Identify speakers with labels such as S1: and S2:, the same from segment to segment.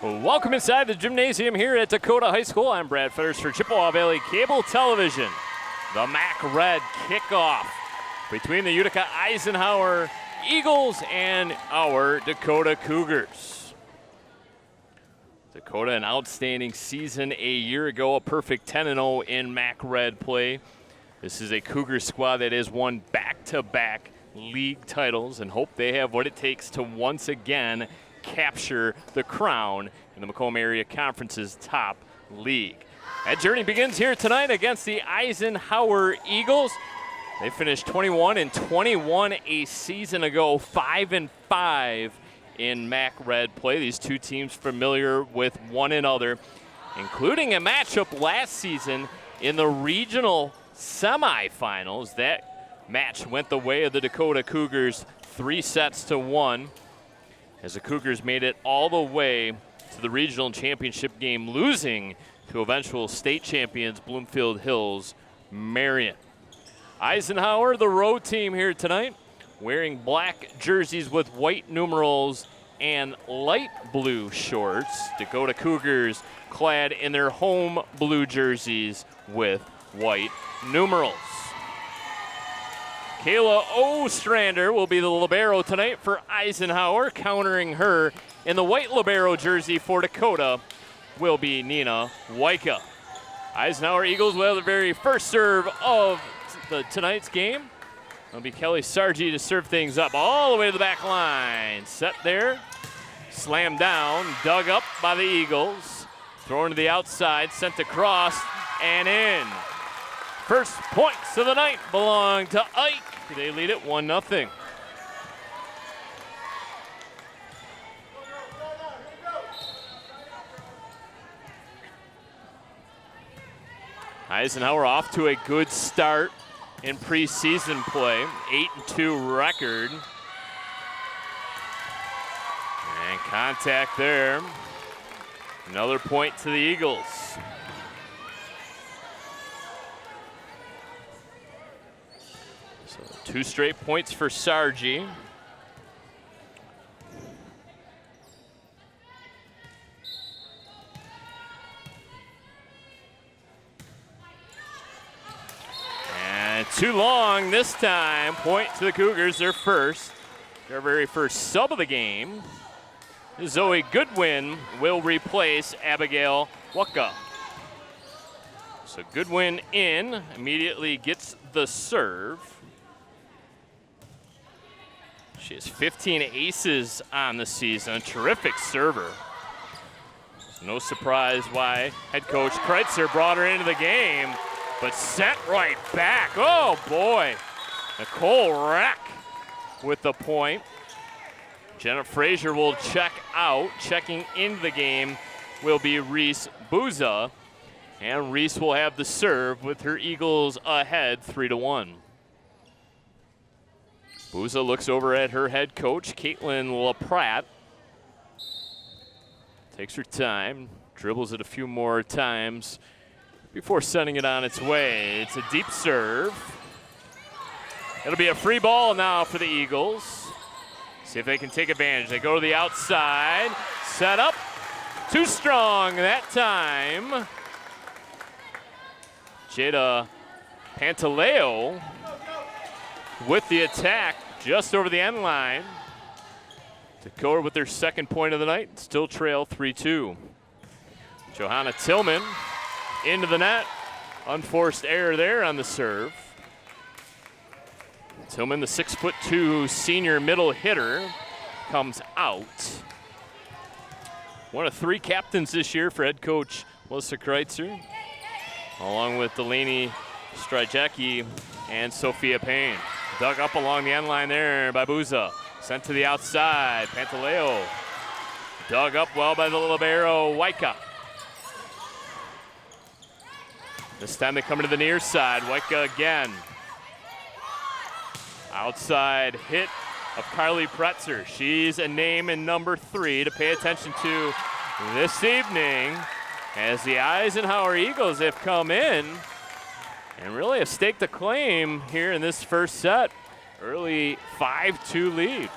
S1: Welcome inside the gymnasium here at Dakota High School. I'm Brad Fetters for Chippewa Valley Cable Television. The MAC Red kickoff between the Utica Eisenhower Eagles and our Dakota Cougars. Dakota, an outstanding season a year ago, a perfect 10-0 in MAC Red play. This is a Cougar squad that has won back-to-back league titles and hope they have what it takes to once again capture the crown in the Macomb Area Conference's top league. That journey begins here tonight against the Eisenhower Eagles. They finished 21-21 a season ago, 5-5 in MAC Red play. These two teams familiar with one another, including a matchup last season in the regional semifinals. That match went the way of the Dakota Cougars 3-1. As the Cougars made it all the way to the regional championship game, losing to eventual state champions Bloomfield Hills Marion. Eisenhower, the road team here tonight, wearing black jerseys with white numerals and light blue shorts. Dakota Cougars clad in their home blue jerseys with white numerals. Kayla Ostrander will be the libero tonight for Eisenhower. Countering her in the white libero jersey for Dakota will be Nina Wyka. Eisenhower Eagles will have the very first serve of tonight's game. It'll be Kelly Sargi to serve things up all the way to the back line. Set there, slammed down, dug up by the Eagles. Thrown to the outside, sent across and in. First points of the night belong to Ike. They lead it 1-0. Eisenhower off to a good start in preseason play, 8-2 record. And contact there. Another point to the Eagles. So 2 straight points for Sargi. And too long this time. Point to the Cougars, their very first sub of the game. Zoe Goodwin will replace Abigail Waka. So Goodwin in, immediately gets the serve. She has 15 aces on the season, a terrific server. So no surprise why head coach Kreitzer brought her into the game, but sent right back. Oh boy, Nicole Reck with the point. Jenna Frazier will check out. Checking into the game will be Reese Booza. And Reese will have the serve with her Eagles ahead 3-1. Booza looks over at her head coach, Caitlin LaPratte. Takes her time, dribbles it a few more times before sending it on its way. It's a deep serve. It'll be a free ball now for the Eagles. See if they can take advantage. They go to the outside, set up, too strong that time. Jada Pantaleo with the attack just over the end line. Dakota with their second point of the night, still trail 3-2. Johanna Tillman into the net. Unforced error there on the serve. Tillman, the 6'2" senior middle hitter, comes out. One of 3 captains this year for head coach Melissa Kreitzer, along with Delaney Strajecki and Sophia Payne. Dug up along the end line there by Booza. Sent to the outside, Pantaleo. Dug up well by the libero, Wyka. This time they come to the near side, Wyka again. Outside hit of Carly Pretzer. She's a name in number 3 to pay attention to this evening, as the Eisenhower Eagles have come in and really have staked a claim here in this first set. Early 5-2 lead.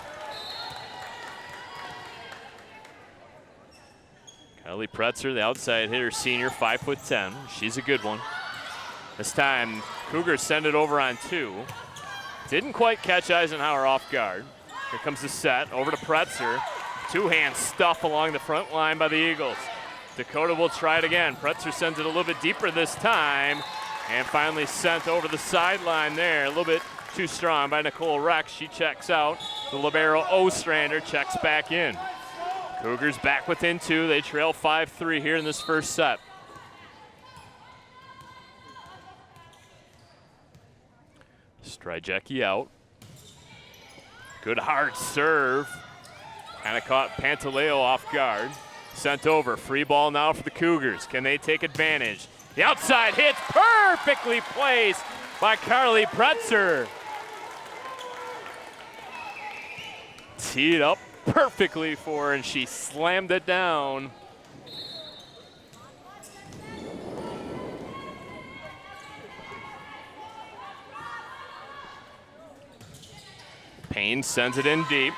S1: Kylie Pretzer, the outside hitter, senior, 5'10". She's a good one. This time, Cougars send it over on 2. Didn't quite catch Eisenhower off guard. Here comes the set, over to Pretzer. Two-hand stuff along the front line by the Eagles. Dakota will try it again. Pretzer sends it a little bit deeper this time, and finally sent over the sideline there. A little bit too strong by Nicole Rex. She checks out. The libero Ostrander checks back in. Cougars back within 2. They trail 5-3 here in this first set. Stryjecki out. Good hard serve. Kind of caught Pantaleo off guard. Sent over. Free ball now for the Cougars. Can they take advantage? The outside hit's perfectly placed by Carly Pretzer. Teed up perfectly for her, and she slammed it down. Payne sends it in deep.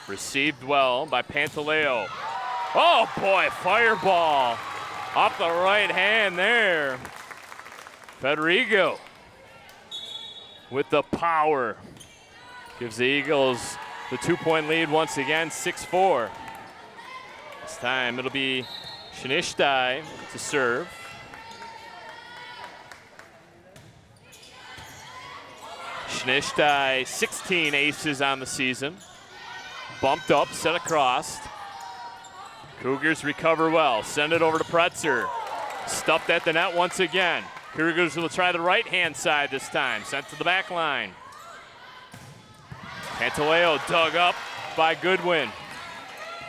S1: Received well by Pantaleo. Oh boy, fireball off the right hand there. Federico with the power. Gives the Eagles the 2-point lead once again, 6-4. This time it'll be Shinishtai to serve. Shinishtai, 16 aces on the season. Bumped up, set across. Cougars recover well. Send it over to Pretzer. Stuffed at the net once again. Cougars will try the right-hand side this time. Sent to the back line. Pantaleo dug up by Goodwin.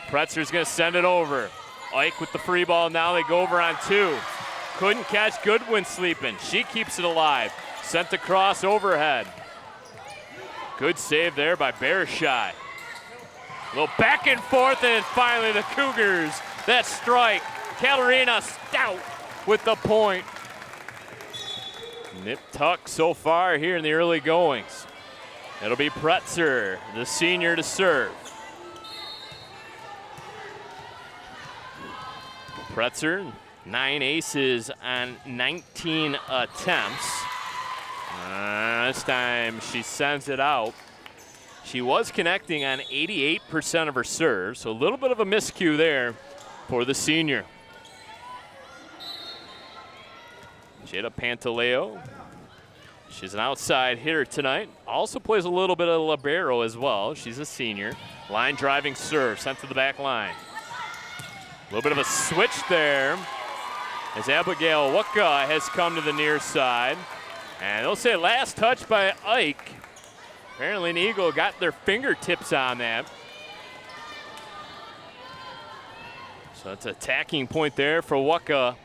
S1: Pretzer's going to send it over. Ike with the free ball. Now they go over on 2. Couldn't catch Goodwin sleeping. She keeps it alive. Sent across overhead. Good save there by Bereshai. A little back and forth, and finally the Cougars, that strike. Katarina Stout with the point. Nip tuck so far here in the early goings. It'll be Pretzer, the senior, to serve. Pretzer, 9 aces on 19 attempts. This time she sends it out. She was connecting on 88% of her serves, so a little bit of a miscue there for the senior. Jada Pantaleo. She's an outside hitter tonight. Also plays a little bit of libero as well. She's a senior. Line driving serve sent to the back line. A little bit of a switch there as Abigail Waka has come to the near side. And they'll say last touch by Ike. Apparently an Eagle got their fingertips on that. So that's a tacking point there for Waka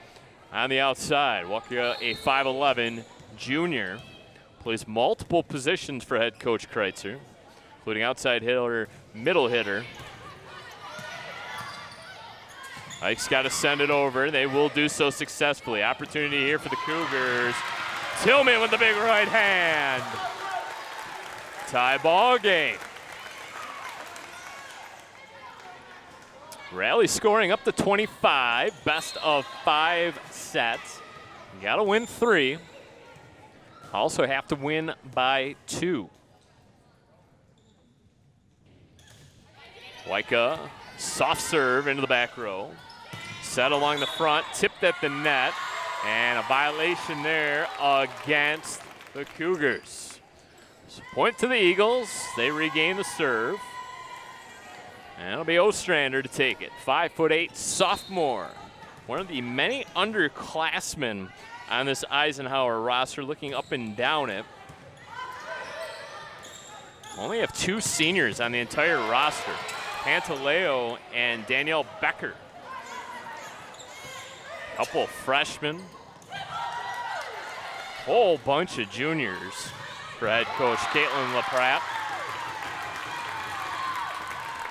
S1: on the outside. Waka, a 5'11" junior, plays multiple positions for head coach Kreitzer, including outside hitter, middle hitter. Ike's got to send it over. They will do so successfully. Opportunity here for the Cougars. Tillman with the big right hand. Tie ball game. Rally scoring up to 25. Best of 5 sets. You got to win 3. Also have to win by 2. Waika, soft serve into the back row. Set along the front, tipped at the net. And a violation there against the Cougars. So point to the Eagles. They regain the serve. And it'll be Ostrander to take it. 5'8" sophomore. One of the many underclassmen on this Eisenhower roster, looking up and down it. Only have 2 seniors on the entire roster. Pantaleo and Danielle Becker. Couple freshmen. Whole bunch of juniors for head coach Caitlin LaPratt.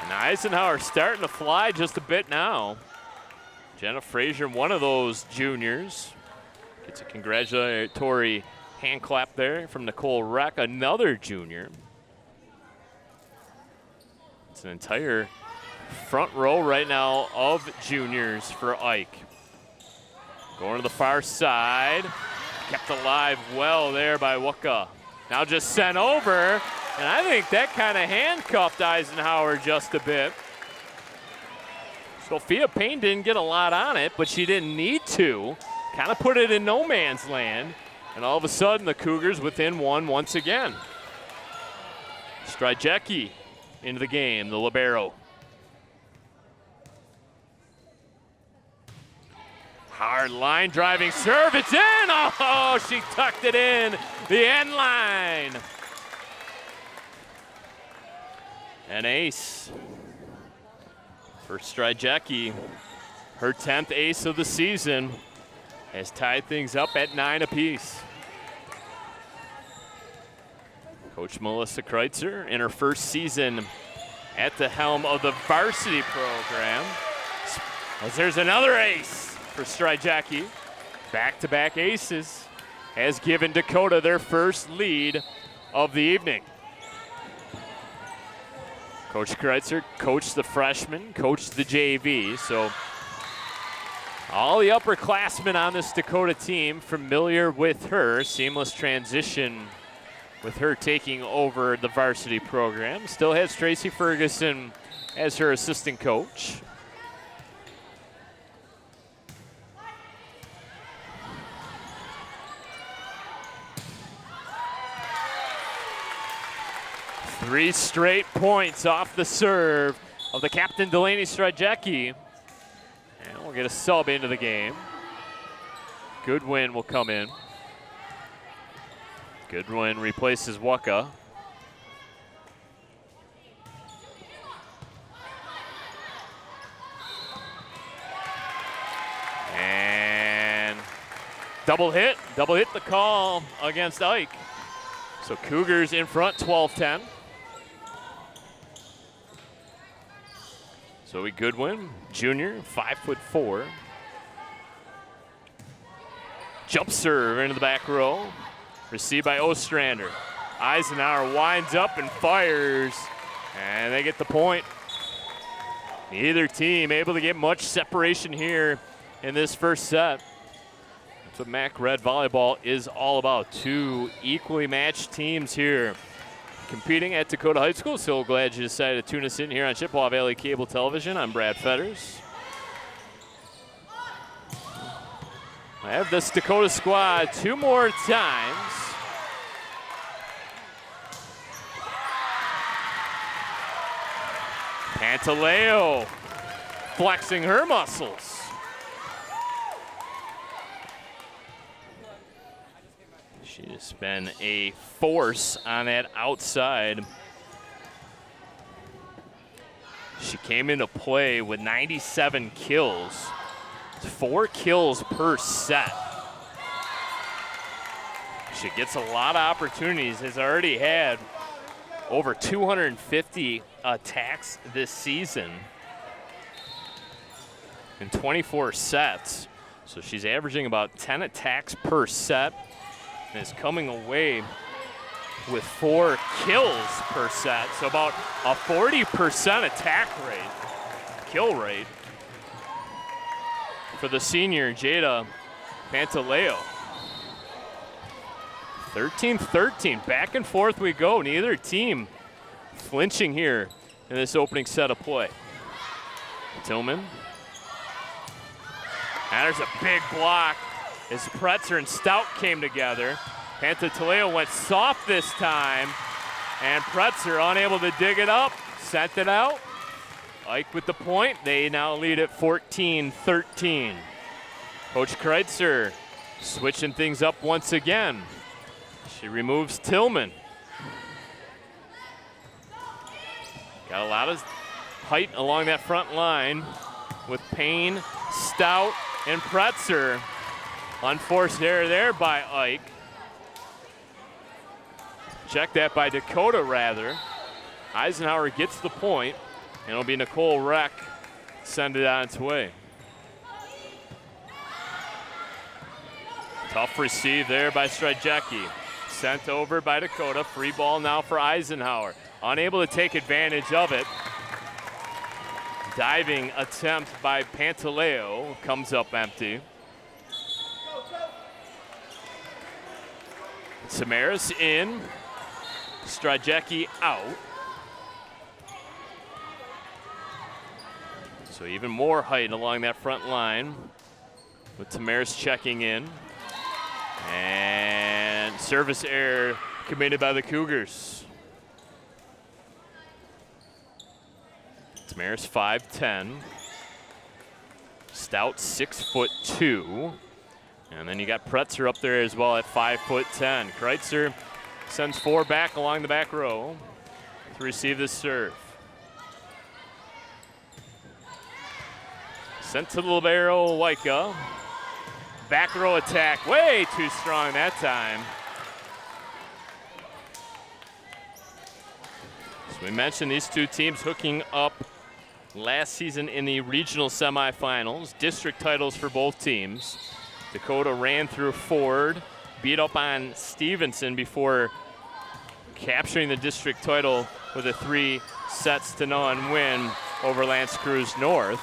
S1: And Eisenhower starting to fly just a bit now. Jenna Frazier, one of those juniors. Gets a congratulatory hand clap there from Nicole Reck, another junior. It's an entire front row right now of juniors for Ike. Going to the far side. Kept alive well there by Wooka. Now just sent over, and I think that kind of handcuffed Eisenhower just a bit. Sophia Payne didn't get a lot on it, but she didn't need to. Kind of put it in no man's land, and all of a sudden the Cougars within one once again. Stryjecki into the game, the libero. Hard line driving serve, it's in! Oh, she tucked it in, the end line. An ace for Stryjecki. Her 10th ace of the season has tied things up at 9 apiece. Coach Melissa Kreitzer in her first season at the helm of the varsity program. As there's another ace for Stryjecki. Back-to-back aces has given Dakota their first lead of the evening. Coach Kreitzer coached the freshmen, coached the JV, so all the upperclassmen on this Dakota team familiar with her. Seamless transition with her taking over the varsity program. Still has Tracy Ferguson as her assistant coach. Three straight points off the serve of the captain, Delaney Stryjecki. And we'll get a sub into the game. Goodwin will come in. Goodwin replaces Wooka. And double hit the call against Ike. So Cougars in front, 12-10. Zoe Goodwin, junior, 5'4". Jump serve into the back row. Received by Ostrander. Eisenhower winds up and fires, and they get the point. Neither team able to get much separation here in this first set. That's what Mac Red Volleyball is all about. Two equally matched teams here competing at Dakota High School. So glad you decided to tune us in here on Chippewa Valley Cable Television. I'm Brad Fetters. I have this Dakota squad two more times. Pantaleo flexing her muscles. She's been a force on that outside. She came into play with 97 kills. 4 kills per set. She gets a lot of opportunities, has already had over 250 attacks this season in 24 sets. So she's averaging about 10 attacks per set and is coming away with 4 kills per set. So about a 40% attack rate, kill rate, for the senior Jada Pantaleo. 13-13, back and forth we go. Neither team flinching here in this opening set of play. Tillman. And there's a big block as Pretzer and Stout came together. Pantaleo went soft this time, and Pretzer unable to dig it up, sent it out. Ike with the point. They now lead at 14-13. Coach Kreitzer switching things up once again. She removes Tillman. Got a lot of height along that front line with Payne, Stout, and Pretzer. Unforced error there by Ike. Check that by Dakota, rather. Eisenhower gets the point. And it'll be Nicole Reck send it on its way. Tough receive there by Stryjecki. Sent over by Dakota. Free ball now for Eisenhower. Unable to take advantage of it. Diving attempt by Pantaleo comes up empty. Samaras in, Strajecki out. So even more height along that front line with Tamaris checking in. And service error committed by the Cougars. Tamaris 5'10". Stout 6'2". And then you got Pretzer up there as well at 5'10". Kreitzer sends 4 back along the back row to receive the serve. Sent to the libero, Waika. Back row attack, way too strong that time. So we mentioned these two teams hooking up last season in the regional semifinals, district titles for both teams. Dakota ran through Ford, beat up on Stevenson before capturing the district title with a 3-0 win over L'Anse Creuse North.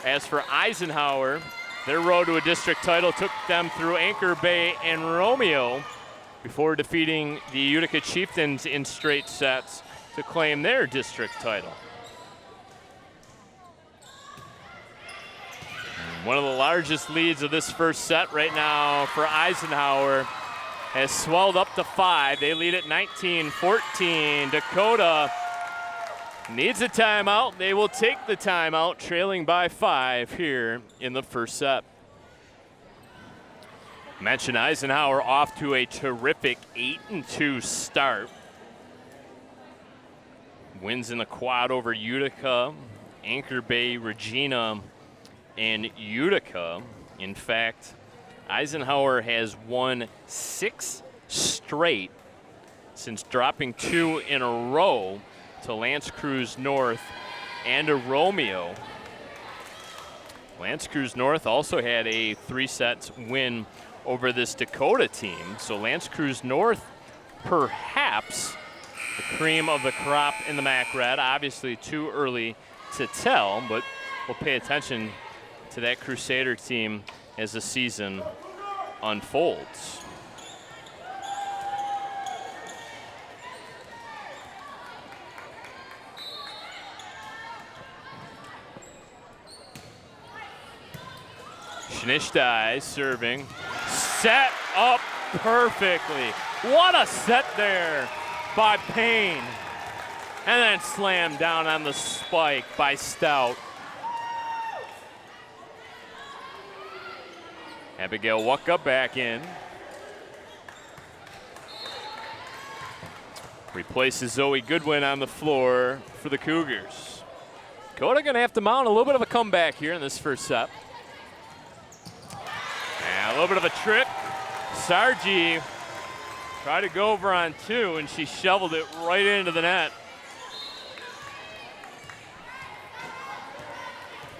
S1: As for Eisenhower, their road to a district title took them through Anchor Bay and Romeo before defeating the Utica Chieftains in straight sets to claim their district title. One of the largest leads of this first set right now for Eisenhower has swelled up to 5. They lead at 19-14. Dakota needs a timeout. They will take the timeout, trailing by 5 here in the first set. Mentioned Eisenhower off to a terrific 8-2 start. Wins in the quad over Utica, Anchor Bay, Regina, and Utica. In fact, Eisenhower has won 6 straight since dropping 2 in a row to L'Anse Creuse North and a Romeo. L'Anse Creuse North also had a 3-set win over this Dakota team. So L'Anse Creuse North, perhaps the cream of the crop in the MAC Red. Obviously too early to tell, but we'll pay attention to that Crusader team as the season unfolds. Schnishtai serving, set up perfectly. What a set there by Payne. And then slammed down on the spike by Stout. Abigail Waka back in. Replaces Zoe Goodwin on the floor for the Cougars. Dakota gonna have to mount a little bit of a comeback here in this first set. And a little bit of a trick. Sargi tried to go over on 2 and she shoveled it right into the net.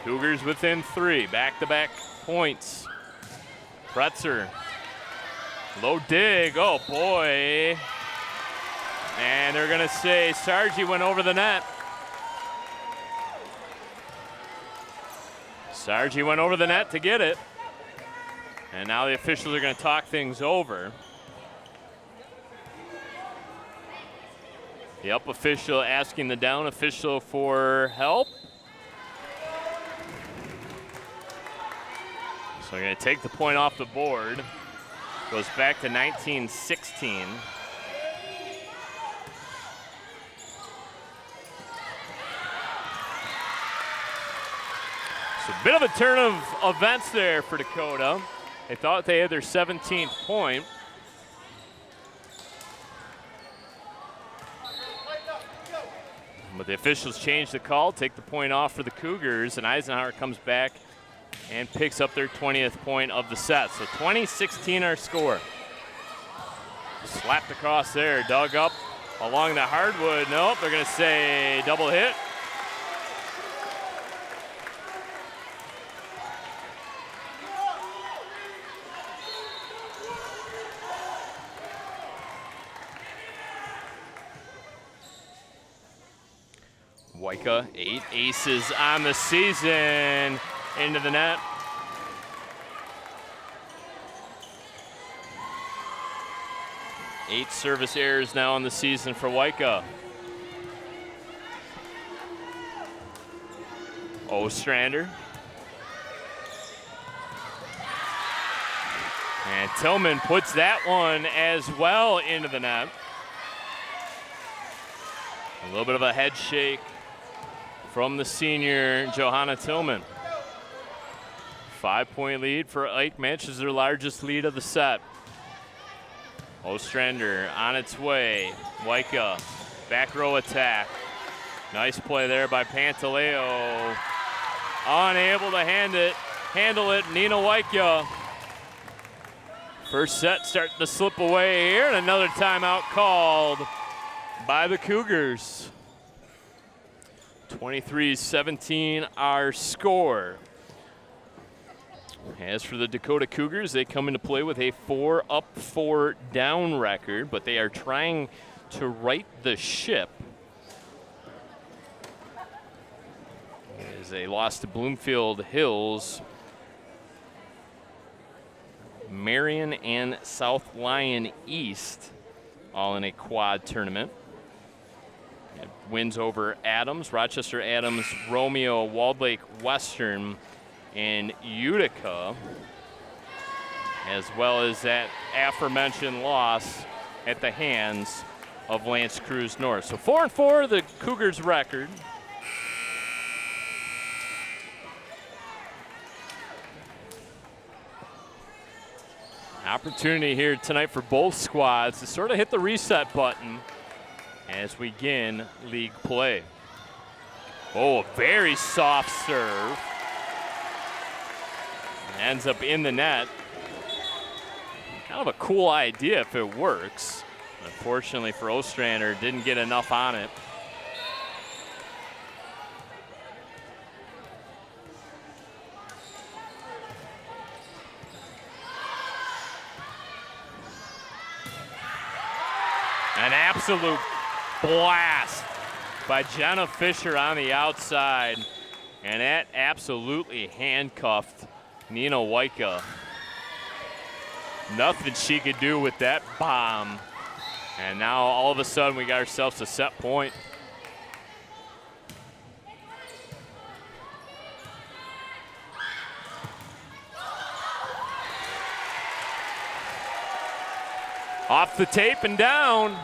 S1: Cougars within 3, back-to-back points. Pretzer, low dig, oh boy. And they're gonna say Sargi went over the net. Sargi went over the net to get it. And now the officials are gonna talk things over. The up official asking the down official for help. So we're going to take the point off the board. Goes back to 19-16. So a bit of a turn of events there for Dakota. They thought they had their 17th point. But the officials changed the call, take the point off for the Cougars, and Eisenhower comes back and picks up their 20th point of the set. So 20-16 our score. Slapped across there, dug up along the hardwood. Nope, they're gonna say double hit. Waika, 8 aces on the season, into the net. Eight service errors now on the season for Waika. Ostrander. And Tillman puts that one as well into the net. A little bit of a head shake from the senior Johanna Tillman. 5-point lead for Ike matches their largest lead of the set. Ostrander on its way. Waika, back row attack. Nice play there by Pantaleo. Unable to handle it, Nina Waika. First set starting to slip away here, and another timeout called by the Cougars. 23-17 our score. As for the Dakota Cougars, they come into play with a 4-up, 4-down record, but they are trying to right the ship as they lost to Bloomfield Hills, Marion, and South Lyon East, all in a quad tournament. Wins over Adams, Rochester Adams, Romeo, Walled Lake Western, and Utica, as well as that aforementioned loss at the hands of Lance Cruz North. So 4-4, the Cougars' record. Opportunity here tonight for both squads to sort of hit the reset button as we begin league play. Oh, a very soft serve. Ends up in the net. Kind of a cool idea if it works. Unfortunately for Ostrander, didn't get enough on it. An absolute blast by Jenna Fisher on the outside. And that absolutely handcuffed Nina Waika. Nothing she could do with that bomb. And now all of a sudden we got ourselves a set point. Off the tape and down.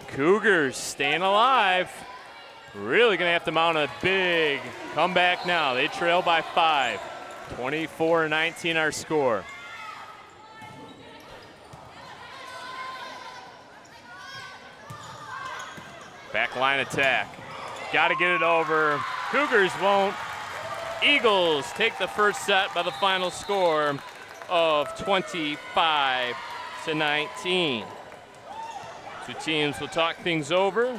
S1: Cougars staying alive. Really gonna have to mount a big comeback now. They trail by 5. 24-19 our score. Back line attack. Got to get it over. Cougars won't. Eagles take the first set by the final score of 25-19. Two teams will talk things over.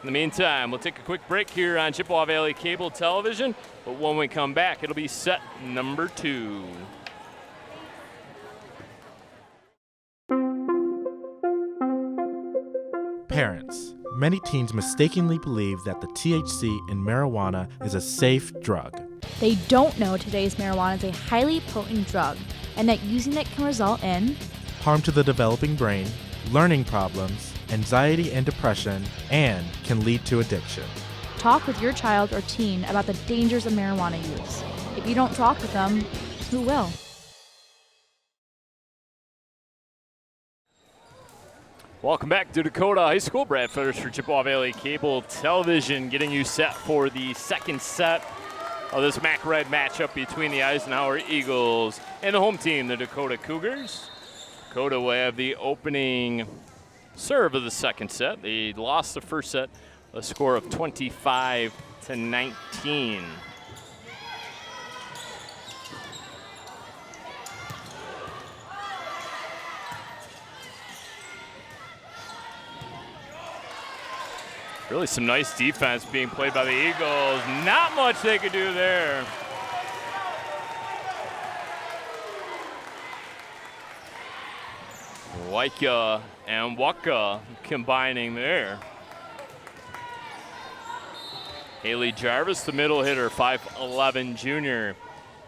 S1: In the meantime, we'll take a quick break here on Chippewa Valley Cable Television, but when we come back, it'll be set number 2.
S2: Parents. Many teens mistakenly believe that the THC in marijuana is a safe drug.
S3: They don't know today's marijuana is a highly potent drug and that using it can result in
S2: harm to the developing brain, learning problems, anxiety and depression, and can lead to addiction.
S3: Talk with your child or teen about the dangers of marijuana use. If you don't talk with them, who will?
S1: Welcome back to Dakota High School. Brad Fetters for Chippewa Valley Cable Television, getting you set for the second set of this MAC Red matchup between the Eisenhower Eagles and the home team, the Dakota Cougars. Dakota will have the opening serve of the second set. They lost the first set, a score of 25-19. Really some nice defense being played by the Eagles. Not much they could do there. Waika and Waka combining there. Haley Jarvis, the middle hitter, 5'11" junior,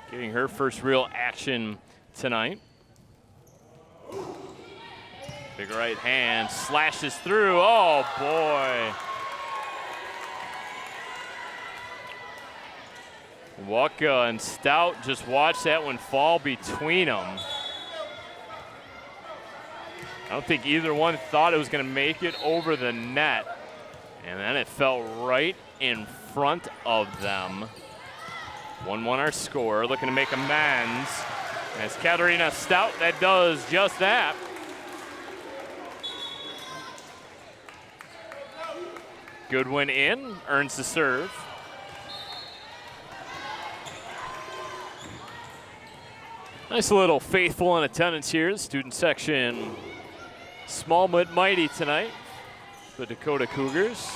S1: getting her first real action tonight. Big right hand, slashes through. Oh, boy. Waka and Stout just watched that one fall between them. I don't think either one thought it was going to make it over the net. And then it fell right in front of them. 1-1 our score, looking to make amends. As Katarina Stout, that does just that. Goodwin in, earns the serve. Nice little faithful in attendance here, the student section. Small but mighty tonight, the Dakota Cougars.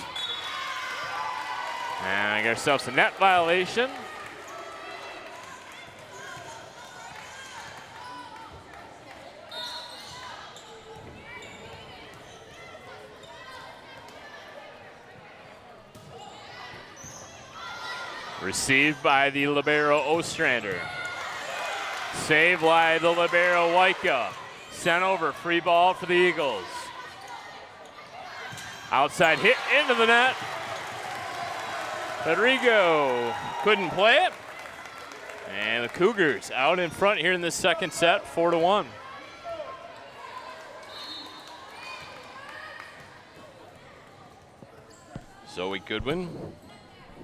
S1: And I got ourselves a net violation. Received by the libero Ostrander. Saved by the libero Waika. Sent over, free ball for the Eagles. Outside hit into the net. Rodrigo couldn't play it. And the Cougars out in front here in this second set, 4-1. Zoe Goodwin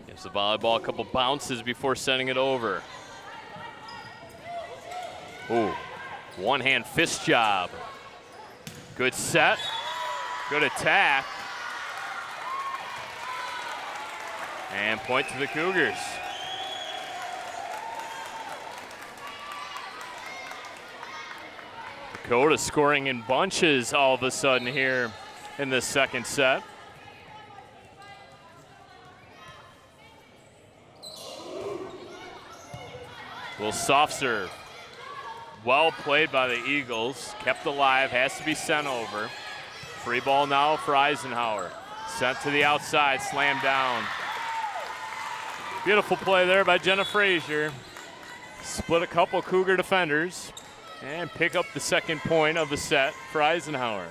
S1: gives the volleyball a couple bounces before sending it over. Ooh, one-hand fist job. Good set, good attack. And point to the Cougars. Dakota scoring in bunches all of a sudden here in the second set. Little soft serve. Well played by the Eagles. Kept alive, has to be sent over. Free ball now for Eisenhower. Sent to the outside, slammed down. Beautiful play there by Jenna Frazier. Split a couple Cougar defenders and pick up the second point of the set for Eisenhower.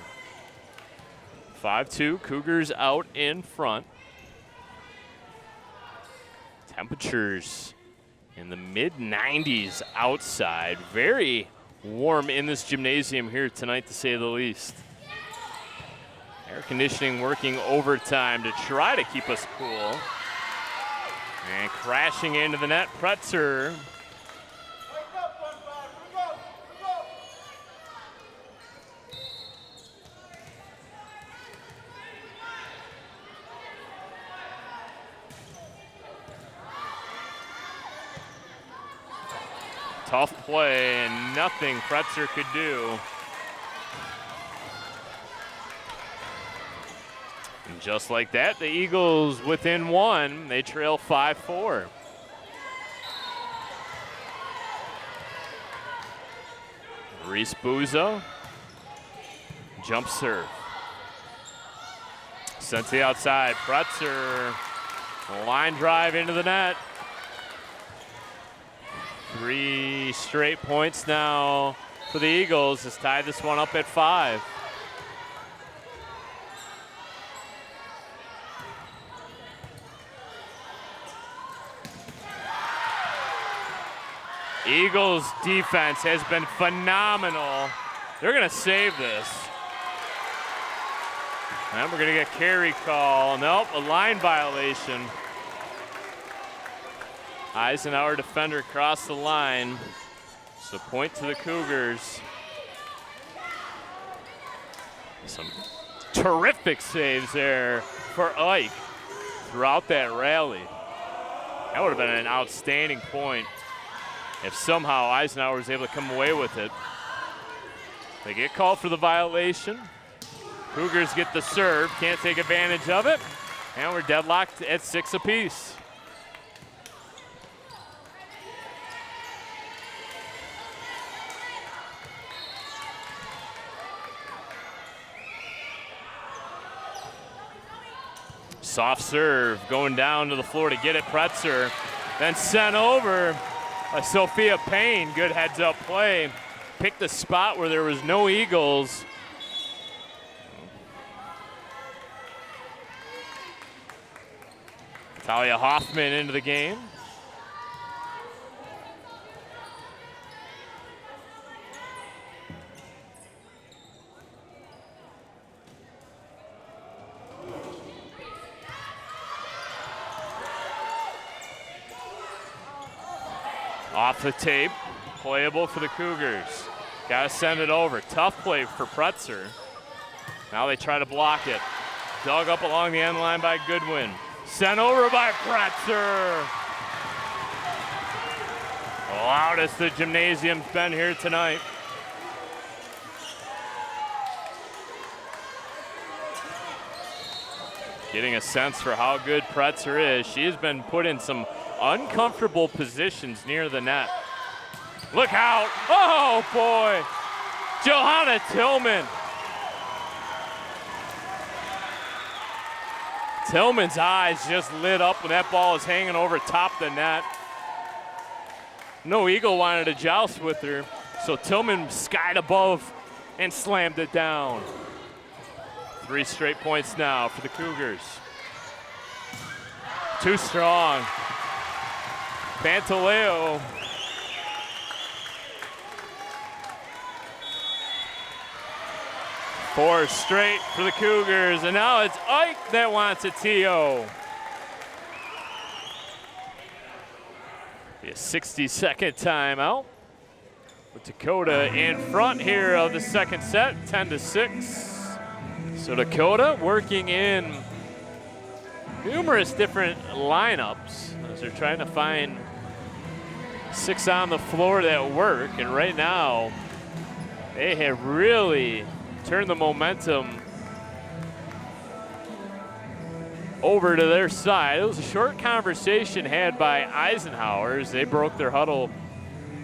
S1: 5-2, Cougars out in front. Temperatures in the mid-90s outside. Very warm in this gymnasium here tonight, to say the least. Air conditioning working overtime to try to keep us cool. And crashing into the net, Pretzer. Tough play and nothing Pretzer could do. And just like that, the Eagles within one. They trail 5-4. Reese Buzo. Jump serve. Sent to the outside. Pretzer. Line drive into the net. 3 straight points now for the Eagles. Has tied this one up at 5. Eagles defense has been phenomenal. They're gonna save this. And we're gonna get carry call. Nope, a line violation. Eisenhower defender crossed the line. So point to the Cougars. Some terrific saves there for Ike throughout that rally. That would have been an outstanding point if somehow Eisenhower was able to come away with it. They get called for the violation. Cougars get the serve, can't take advantage of it. And we're deadlocked at 6 apiece. Soft serve going down to the floor to get it, Pretzer. Then sent over by Sophia Payne. Good heads up play. Picked the spot where there was no Eagles. Talia Hoffman into the game. Off the tape, playable for the Cougars. Got to send it over. Tough play for Pretzer. Now they try to block it. Dug up along the end line by Goodwin. Sent over by Pretzer. Loudest the gymnasium's been here tonight. Getting a sense for how good Pretzer is. She's been put in some uncomfortable positions near the net. Look out. Oh, boy. Johanna Tillman. Tillman's eyes just lit up when that ball is hanging over top the net. No Eagle wanted to joust with her, so Tillman skied above and slammed it down. 3 straight points now for the Cougars. Too strong. Pantaleo. Four straight for the Cougars, and now it's Ike that wants a TO. Be a 60-second timeout. With Dakota in front here of the second set, 10-6. So Dakota working in numerous different lineups as they're trying to find 6 on the floor that work, and right now they have really turned the momentum over to their side. It was a short conversation had by Eisenhower as they broke their huddle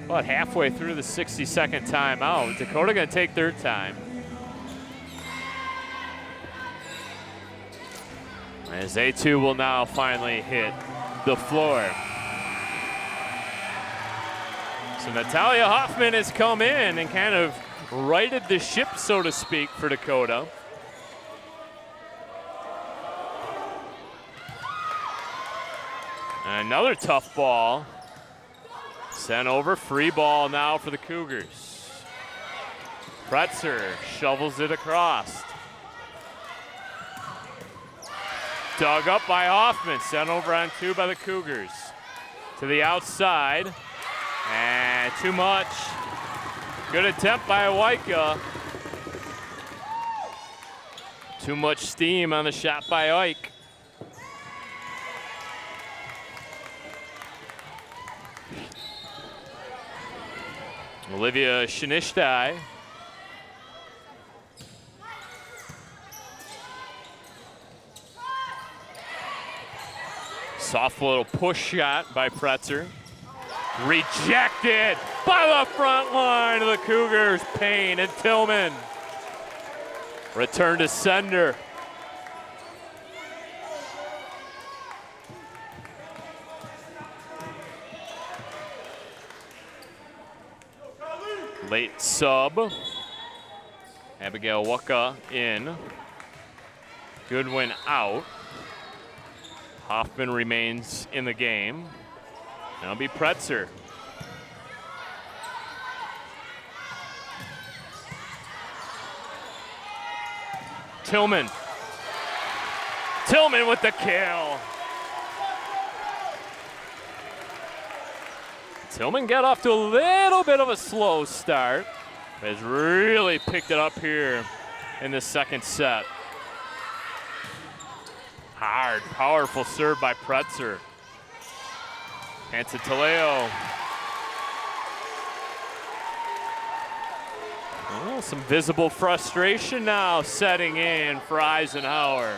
S1: about halfway through the 60-second timeout. Dakota gonna take their time. As they too will now finally hit the floor. So Natalia Hoffman has come in and kind of righted the ship, so to speak, for Dakota. And another tough ball. Sent over, free ball now for the Cougars. Pretzer shovels it across. Dug up by Hoffman, sent over on 2 by the Cougars. To the outside, and too much. Good attempt by Waika. Too much steam on the shot by Ike. Olivia Shinishtai. Soft little push shot by Pretzer. Rejected by the front line of the Cougars. Payne and Tillman. Return to sender. Late sub. Abigail Waka in. Goodwin out. Hoffman remains in the game. That'll be Pretzer. Tillman. Tillman with the kill. Tillman got off to a little bit of a slow start, but has really picked it up here in the second set. Hard, powerful serve by Pretzer. Pantaleo. Well, some visible frustration now setting in for Eisenhower.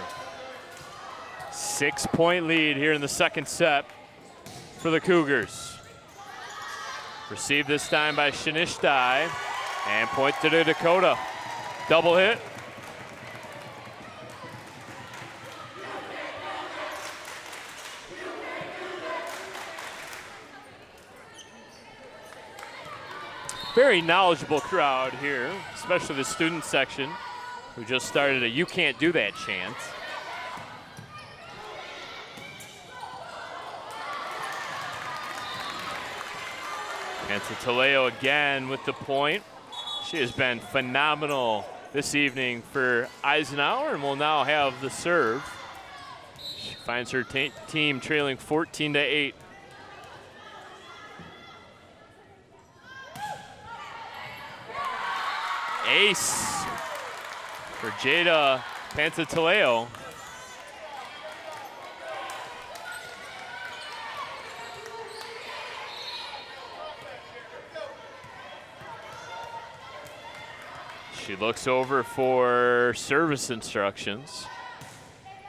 S1: 6-point lead here in the second set for the Cougars. Received this time by Shinishtai, and point to Dakota. Double hit. very knowledgeable crowd here, especially the student section, who just started a "You Can't Do That" chant. And to Taleo again with the point. She has been phenomenal this evening for Eisenhower and will now have the serve. She finds her team trailing 14-8. Ace for Jada Pantataleo. She looks over for service instructions.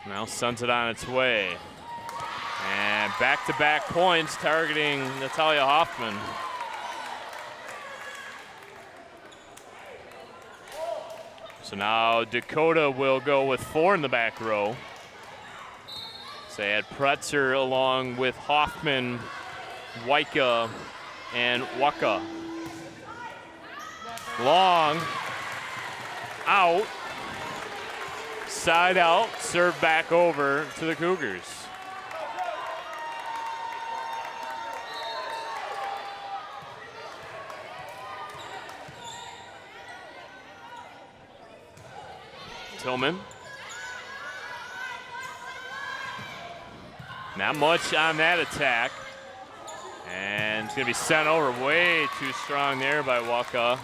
S1: Now sends it on its way. And back-to-back points targeting Natalia Hoffman. So now Dakota will go with 4 in the back row. So they had Pretzer along with Hoffman, Waika, and Waka. Long. Out, side out, serve back over to the Cougars. Tillman. Not much on that attack. And it's gonna be sent over way too strong there by Waka.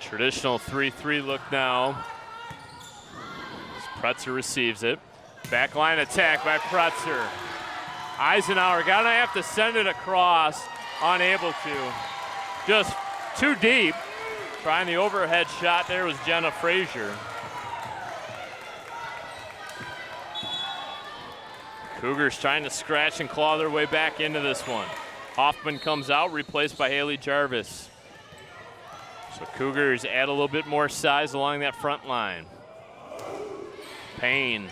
S1: Traditional 3-3 look now. As Pretzer receives it. Backline attack by Pretzer. Eisenhower gonna have to send it across. Unable to. Just too deep. Trying the overhead shot there was Jenna Frazier. Cougars trying to scratch and claw their way back into this one. Hoffman comes out, replaced by Haley Jarvis. So Cougars add a little bit more size along that front line. Payne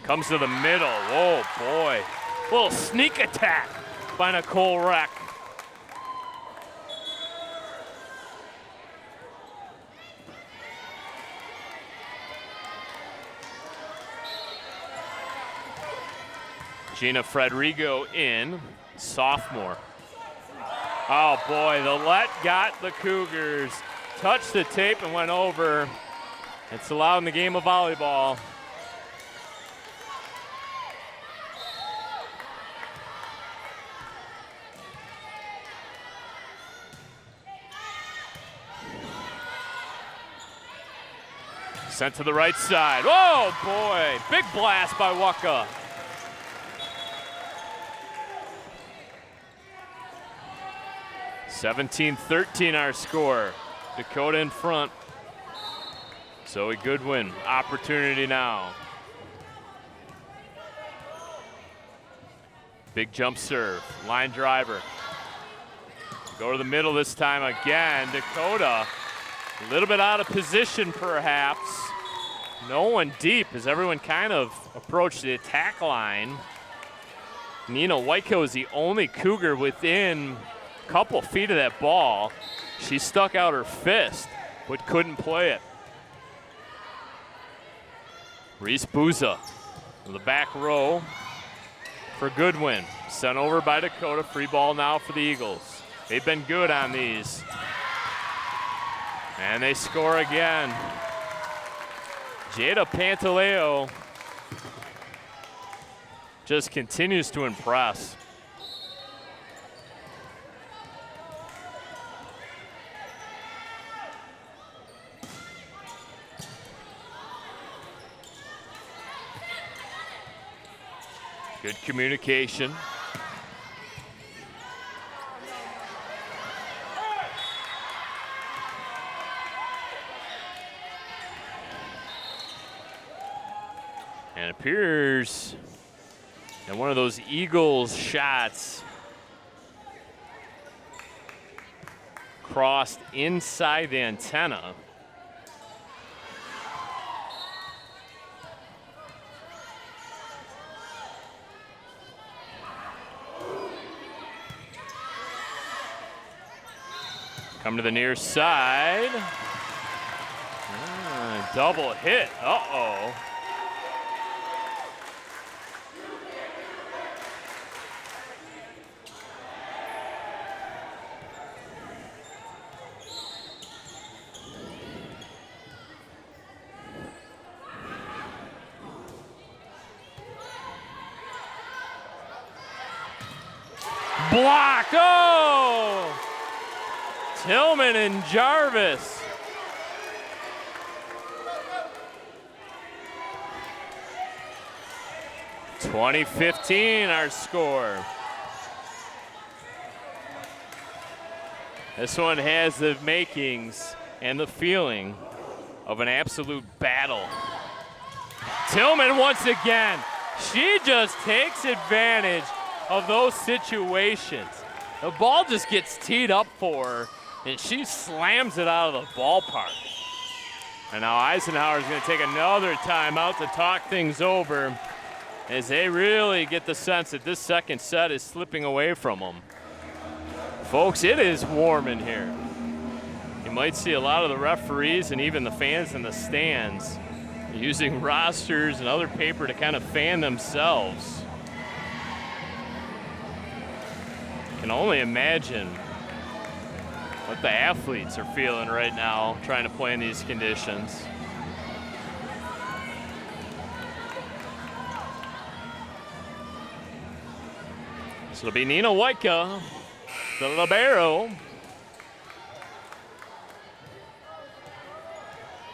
S1: comes to the middle. Whoa, boy. Little sneak attack by Nicole Reck. Gina Frederigo in, sophomore. Oh boy, the let got the Cougars. Touched the tape and went over. It's allowed in the game of volleyball. Sent to the right side. Oh boy, big blast by Waka. (17-13) our score. Dakota in front. Zoe Goodwin, opportunity now. Big jump serve, line driver. Go to the middle this time again. Dakota, a little bit out of position perhaps. No one deep as everyone kind of approached the attack line. Nina Waiko is the only Cougar within couple feet of that ball. She stuck out her fist, but couldn't play it. Reese Booza in the back row for Goodwin. Sent over by Dakota. Free ball now for the Eagles. They've been good on these. And they score again. Jada Pantaleo just continues to impress. Good communication. And it appears that one of those Eagles shots crossed inside the antenna. Come to the near side. Double hit. Uh-oh. Blocked. Oh! Tillman and Jarvis. (2015) our score. This one has the makings and the feeling of an absolute battle. Tillman once again. She just takes advantage of those situations. The ball just gets teed up for her, and she slams it out of the ballpark. And now Eisenhower is going to take another timeout to talk things over, as they really get the sense that this second set is slipping away from them. Folks, it is warm in here. You might see a lot of the referees and even the fans in the stands using rosters and other paper to kind of fan themselves. Can only imagine what the athletes are feeling right now trying to play in these conditions. So it'll be Nina Waika, the libero.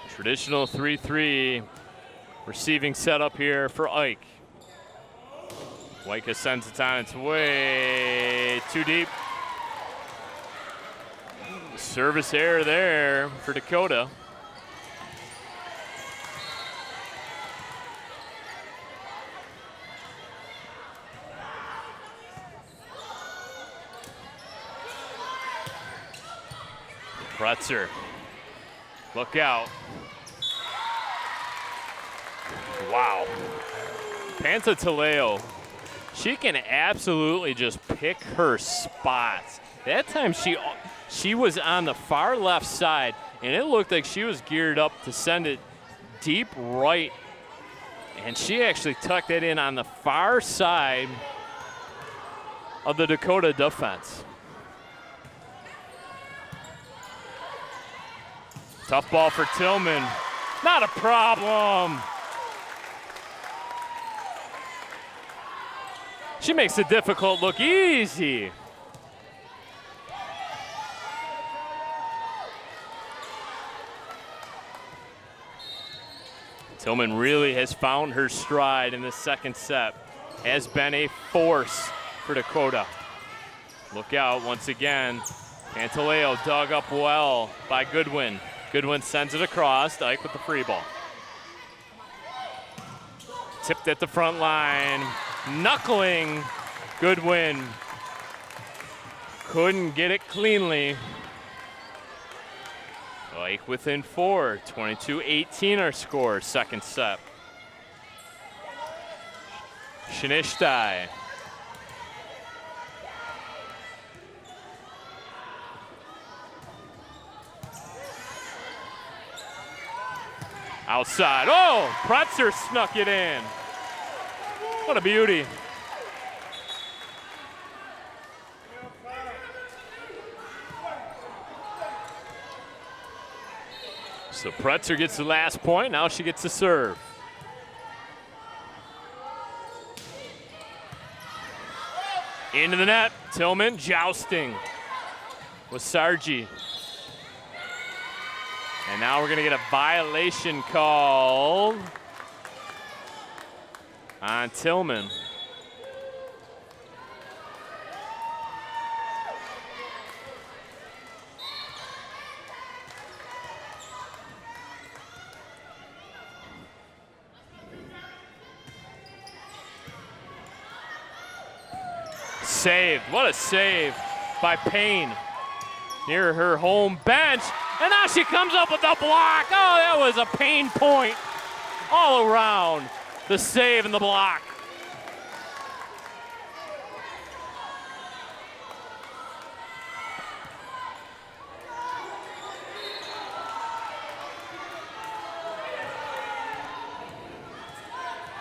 S1: Traditional 3-3 receiving setup here for Ike. Waika sends it on its way, too deep. Service error there for Dakota. Pretzer, look out. Wow. Pantataleo, she can absolutely just pick her spots. That time she was on the far left side, and it looked like she was geared up to send it deep right. And she actually tucked it in on the far side of the Dakota defense. Tough ball for Tillman. Not a problem. She makes the difficult look easy. Tillman really has found her stride in the second set. Has been a force for Dakota. Look out once again. Pantaleo dug up well by Goodwin. Goodwin sends it across. Ike with the free ball. Tipped at the front line. Knuckling Goodwin. Couldn't get it cleanly. Ike within 4. 22-18 our score, second set. Shinishtai. Outside. Oh, Pretzer snuck it in. What a beauty. So Pretzer gets the last point. Now she gets the serve. Into the net. Tillman jousting with Sargi. And now we're going to get a violation called on Tillman. Saved. What a save by Payne. near her home bench. And now she comes up with the block. Oh, that was a pain point all around. The save and the block.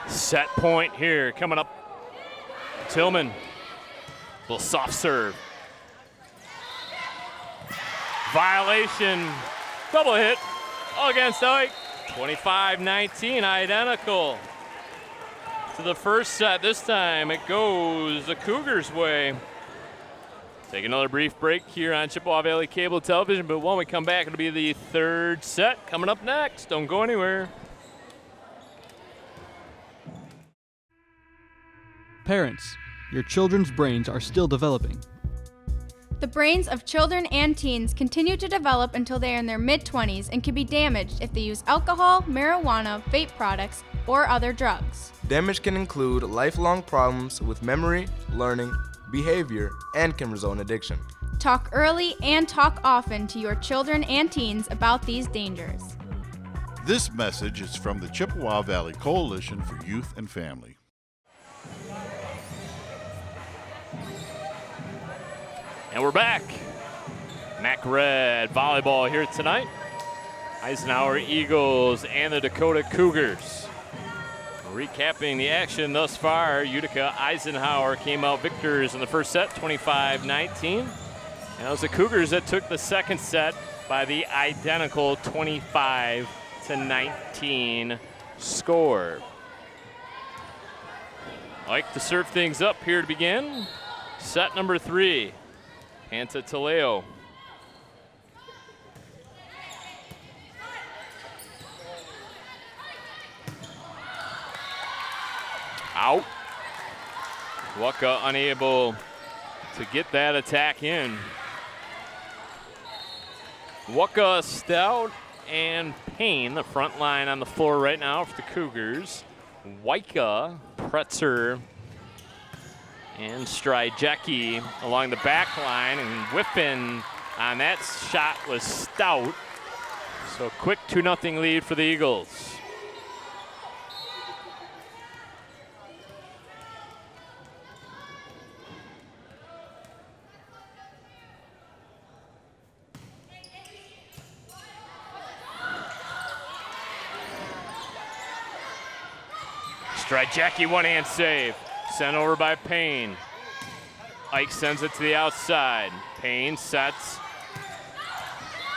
S1: Set point here coming up. Tillman, little soft serve. Violation, double hit against Ike. 25-19, identical to the first set. This time it goes the Cougars' way. Take another brief break here on Chippewa Valley Cable Television, but when we come back, it'll be the third set coming up next. Don't go anywhere.
S4: Parents, your children's brains are still developing.
S5: The brains of children and teens continue to develop until they are in their mid-20s and can be damaged if they use alcohol, marijuana, vape products, or other drugs.
S6: Damage can include lifelong problems with memory, learning, behavior, and can result in addiction.
S5: Talk early and talk often to your children and teens about these dangers.
S7: This message is from the Chippewa Valley Coalition for Youth and Family.
S1: And we're back. Mac Red volleyball here tonight. Eisenhower Eagles and the Dakota Cougars. Recapping the action thus far, Utica Eisenhower came out victors in the first set, 25-19. And it was the Cougars that took the second set by the identical 25-19 score. Like to serve things up here to begin. Set number 3. Anta Taleo. Out. Waka unable to get that attack in. Waka, Stout, and Payne, the front line on the floor right now for the Cougars. Wika, Pretzer, and Stryjecki along the back line, and whipping on that shot was Stout. So quick 2-0 lead for the Eagles. Stryjecki one-hand save. Sent over by Payne. Ike sends it to the outside. Payne sets.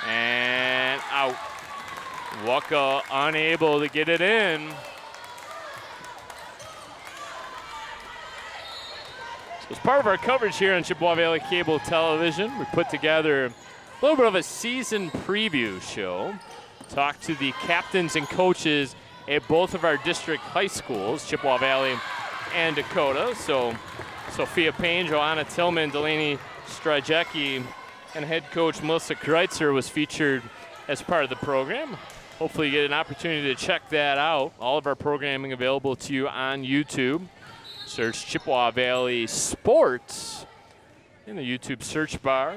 S1: And out. Waka unable to get it in. So as part of our coverage here on Chippewa Valley Cable Television, we put together a little bit of a season preview show. Talked to the captains and coaches at both of our district high schools, Chippewa Valley and Dakota. So Sophia Payne, Joanna Tillman, Delaney Stryjecki, and head coach Melissa Kreitzer was featured as part of the program. Hopefully you get an opportunity to check that out. All of our programming available to you on YouTube. Search Chippewa Valley Sports in the YouTube search bar.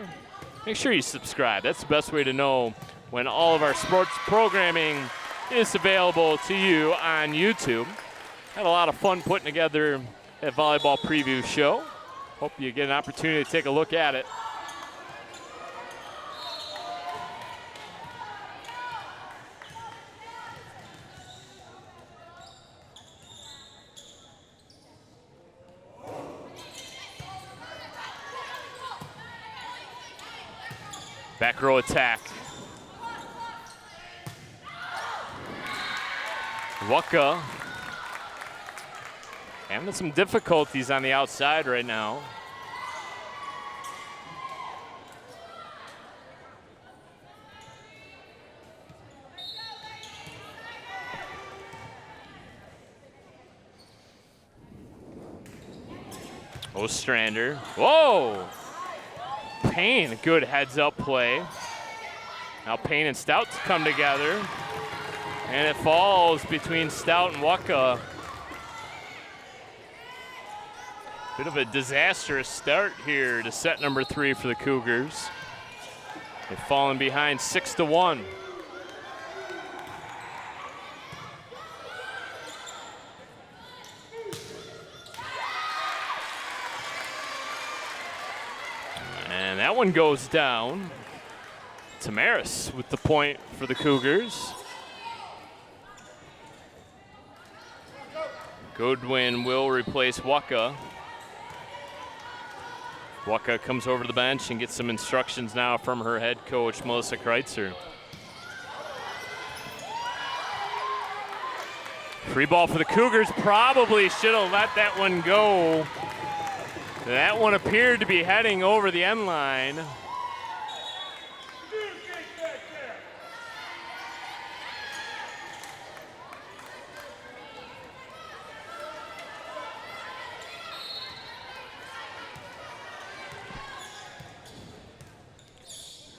S1: Make sure you subscribe. That's the best way to know when all of our sports programming is available to you on YouTube. Had a lot of fun putting together that volleyball preview show. Hope you get an opportunity to take a look at it. Back row attack. Waka having some difficulties on the outside right now. Ostrander. Whoa! Payne, good heads up play. Now Payne and Stout come together. And it falls between Stout and Waka. Bit of a disastrous start here to set number 3 for the Cougars. They've fallen behind 6-1. And that one goes down. Tamaris with the point for the Cougars. Goodwin will replace Waka. Waka comes over to the bench and gets some instructions now from her head coach, Melissa Kreitzer. Free ball for the Cougars. Probably should have let that one go. That one appeared to be heading over the end line.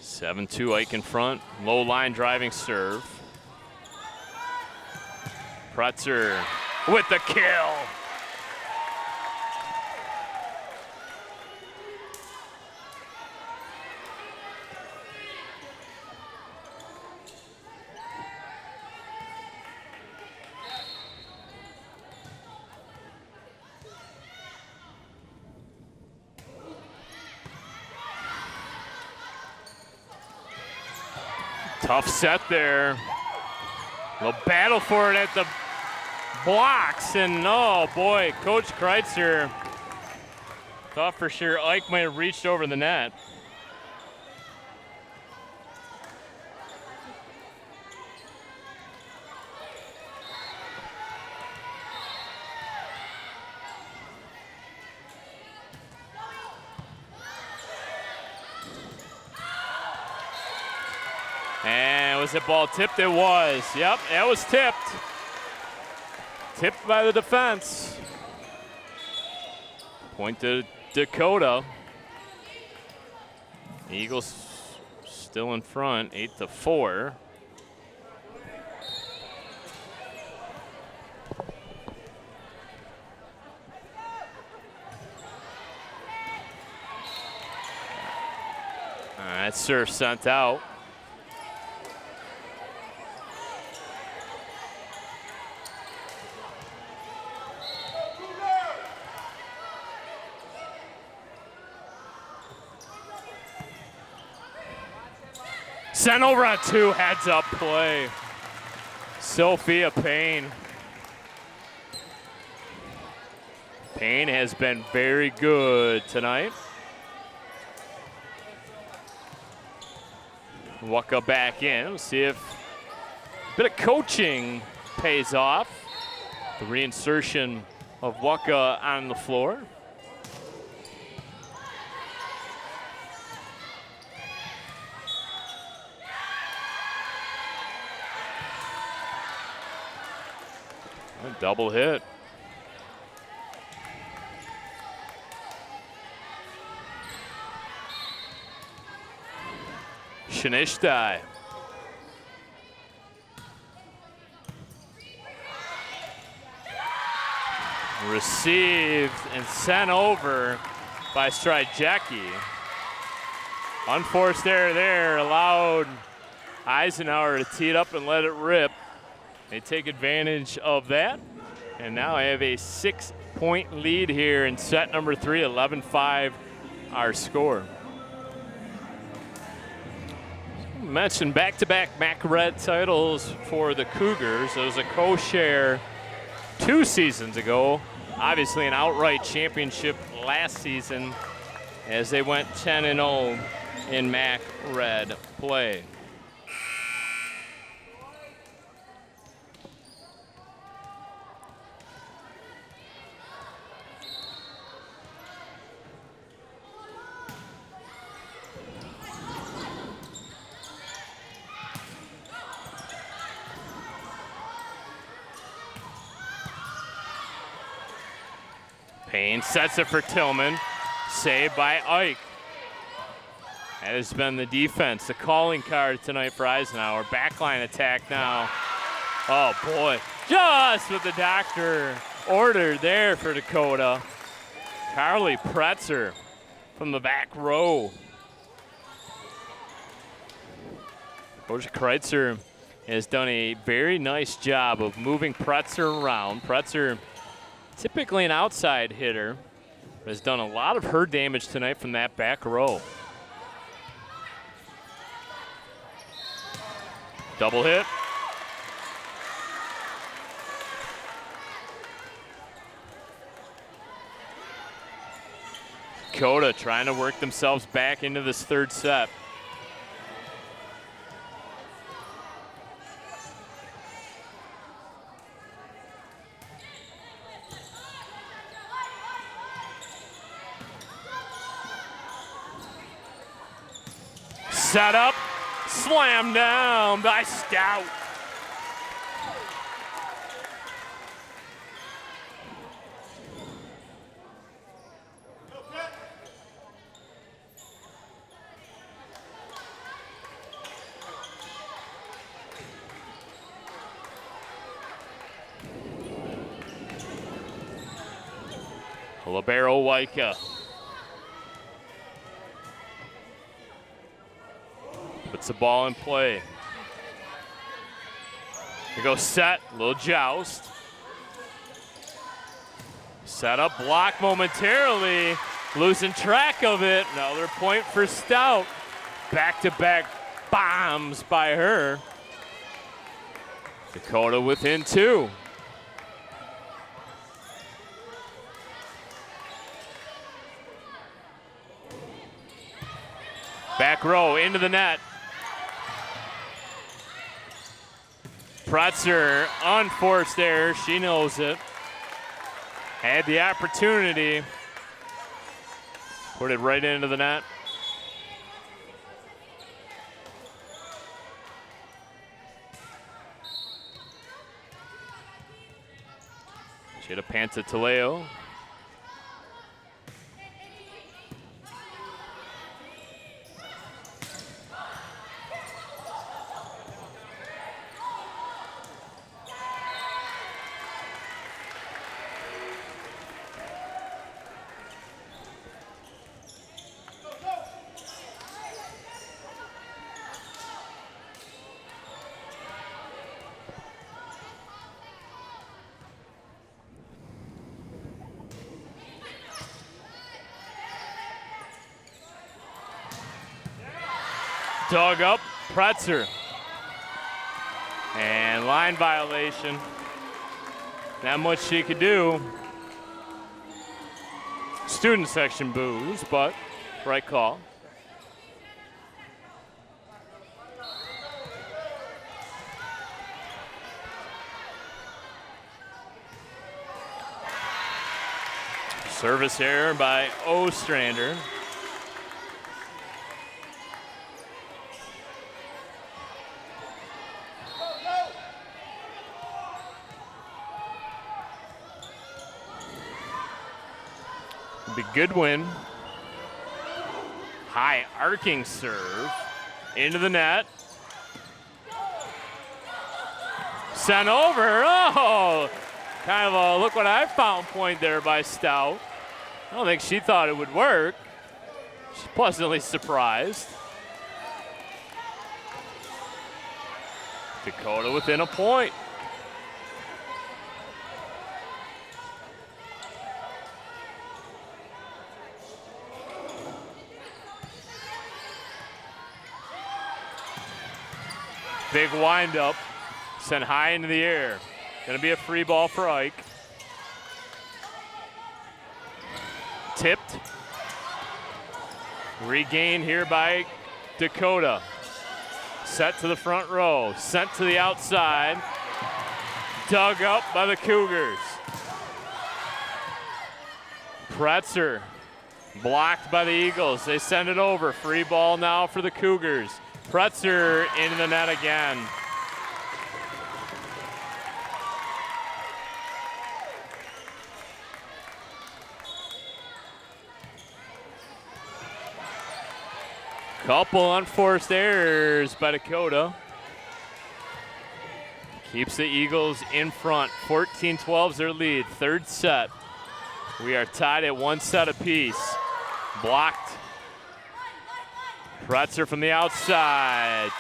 S1: (7-2) Ike in front. Low line driving serve. Pretzer with the kill. Tough set there. They'll battle for it at the blocks, and oh boy, Coach Kreitzer thought for sure Ike might have reached over the net. And was it ball tipped? It was. Yep, it was tipped. Tipped by the defense. Point to Dakota. Eagles still in front, 8-4. That serve sent out. Sent over on 2, heads-up play. Sophia Payne. Payne has been very good tonight. Waka back in. We'll see if a bit of coaching pays off. The reinsertion of Waka on the floor. A double hit. Shanishtai. Received and sent over by Stryjecki. Unforced error there allowed Eisenhower to tee it up and let it rip. They take advantage of that, and now I have a 6-point lead here in set number 3, 11-5 our score. Mentioned back-to-back MAC Red titles for the Cougars. It was a co-share 2 seasons ago. Obviously an outright championship last season as they went 10-0 in MAC Red play. Payne sets it for Tillman. Saved by Ike. That has been the defense, the calling card tonight for Eisenhower. Backline attack now. Oh boy, just what the doctor ordered there for Dakota. Carly Pretzer from the back row. Coach Kreitzer has done a very nice job of moving Pretzer around. Pretzer, typically an outside hitter, has done a lot of her damage tonight from that back row. Double hit. Dakota trying to work themselves back into this third set. Set up, slam down by Stout. Libero Waika. Puts the ball in play. Here goes set, little joust. Set up, block momentarily, losing track of it. Another point for Stout. Back-to-back bombs by her. Dakota within 2. Back row into the net. Pretzer, unforced error, she knows it. Had the opportunity. Put it right into the net. Chita Pantataleo. Dug up, Pretzer. And line violation. Not much she could do. Student section boos, but right call. Service error by Ostrander. Be good win. High arcing serve into the net. Sent over. Oh, kind of a look what I found point there by Stout. I don't think she thought it would work. She's pleasantly surprised. Dakota within a point. Big windup, sent high into the air. Gonna be a free ball for Ike. Tipped. Regained here by Dakota. Set to the front row, sent to the outside. Dug up by the Cougars. Pretzer blocked by the Eagles. They send it over. Free ball now for the Cougars. Pretzer into the net again. Couple unforced errors by Dakota. Keeps the Eagles in front. 14-12 is their lead. Third set. We are tied at 1 set apiece. Blocked. Pretzer from the outside.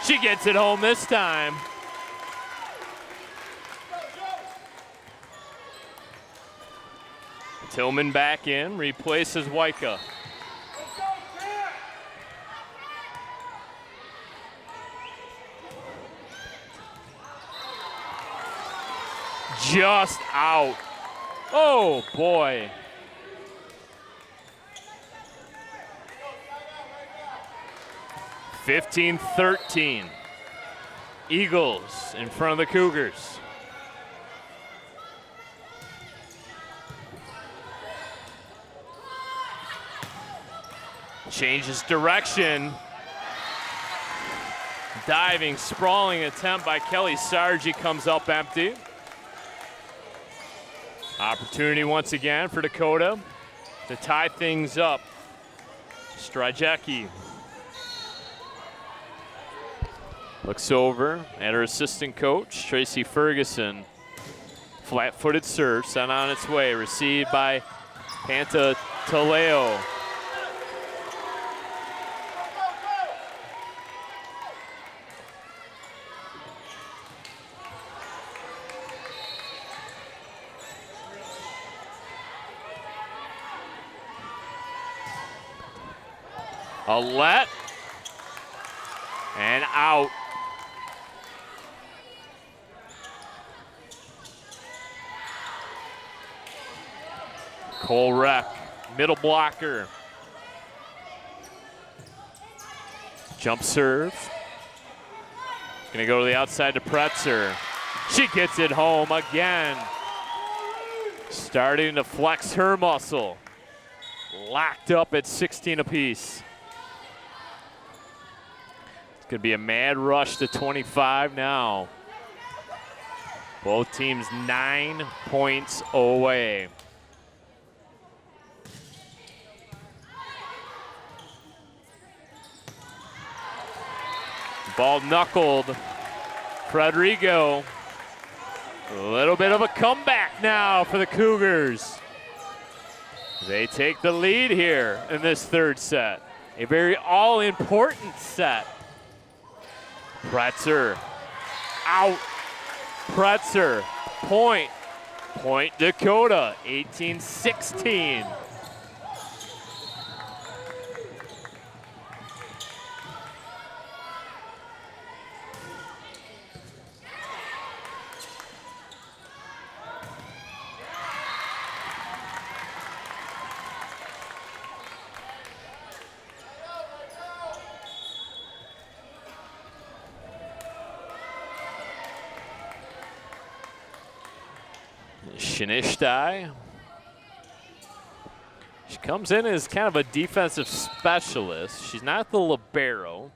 S1: She gets it home this time. Tillman back in, replaces Wyka. Just out. Oh, boy. (15-13). Eagles in front of the Cougars. Changes direction. Diving, sprawling attempt by Kelly Sargi comes up empty. Opportunity once again for Dakota to tie things up. Strajecki looks over at her assistant coach, Tracy Ferguson. Flat-footed serve sent on its way, received by Pantataleo. A let and out. Cole Reck, middle blocker. Jump serve. Gonna go to the outside to Pretzer. She gets it home again. Starting to flex her muscle. Locked up at 16 apiece. Could be a mad rush to 25 now. Both teams 9 points away. Ball knuckled. Rodrigo. A little bit of a comeback now for the Cougars. They take the lead here in this third set. A very all-important set. Pretzer out. Pretzer point. Point Dakota 18-16. Shinishtai. She comes in as kind of a defensive specialist. She's not the libero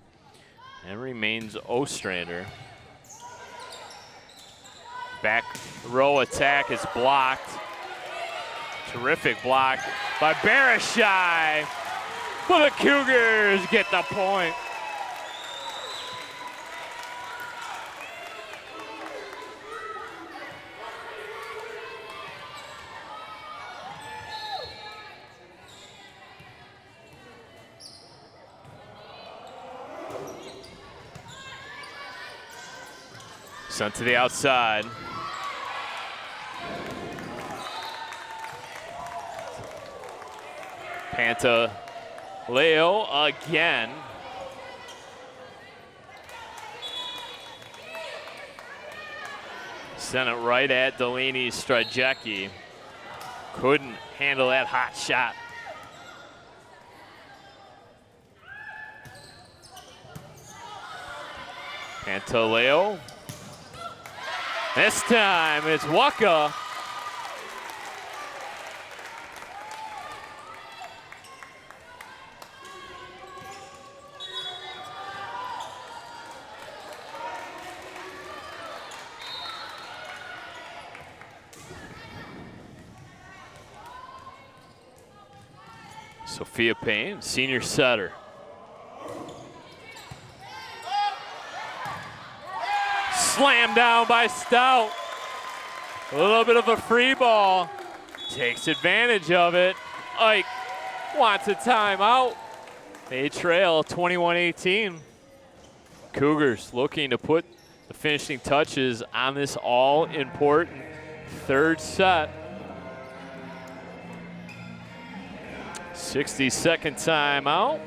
S1: and remains Ostrander. Back row attack is blocked. Terrific block by Barashai. But the Cougars get the point. Sent to the outside. Pantaleo again. Sent it right at Delaney's Strajecki. Couldn't handle that hot shot. Pantaleo. This time it's Waka. Sophia Payne, senior setter. Slammed down by Stout. A little bit of a free ball. Takes advantage of it. Ike wants a timeout. They trail 21-18. Cougars looking to put the finishing touches on this all-important third set. 60-second timeout.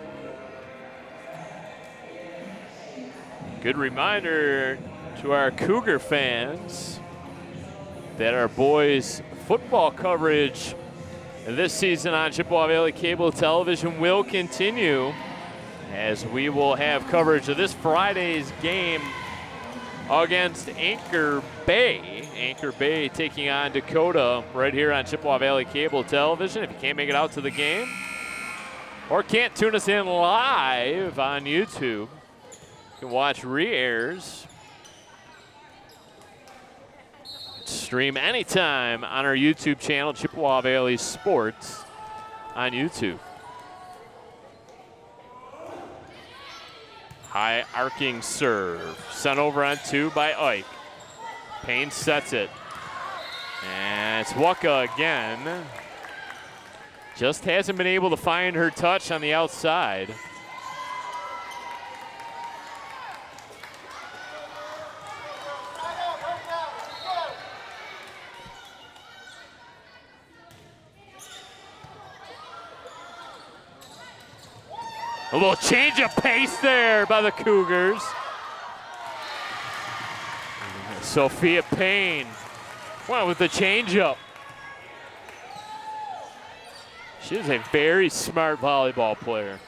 S1: Good reminder to our Cougar fans that our boys' football coverage this season on Chippewa Valley Cable Television will continue, as we will have coverage of this Friday's game against Anchor Bay. Anchor Bay taking on Dakota right here on Chippewa Valley Cable Television. If you can't make it out to the game or can't tune us in live on YouTube, you can watch re-airs. Stream anytime on our YouTube channel, Chippewa Valley Sports on YouTube. High arcing serve. Sent over on 2 by Ike. Payne sets it. And it's Waka again. Just hasn't been able to find her touch on the outside. A little change of pace there by the Cougars. Sophia Payne went with the changeup. She is a very smart volleyball player.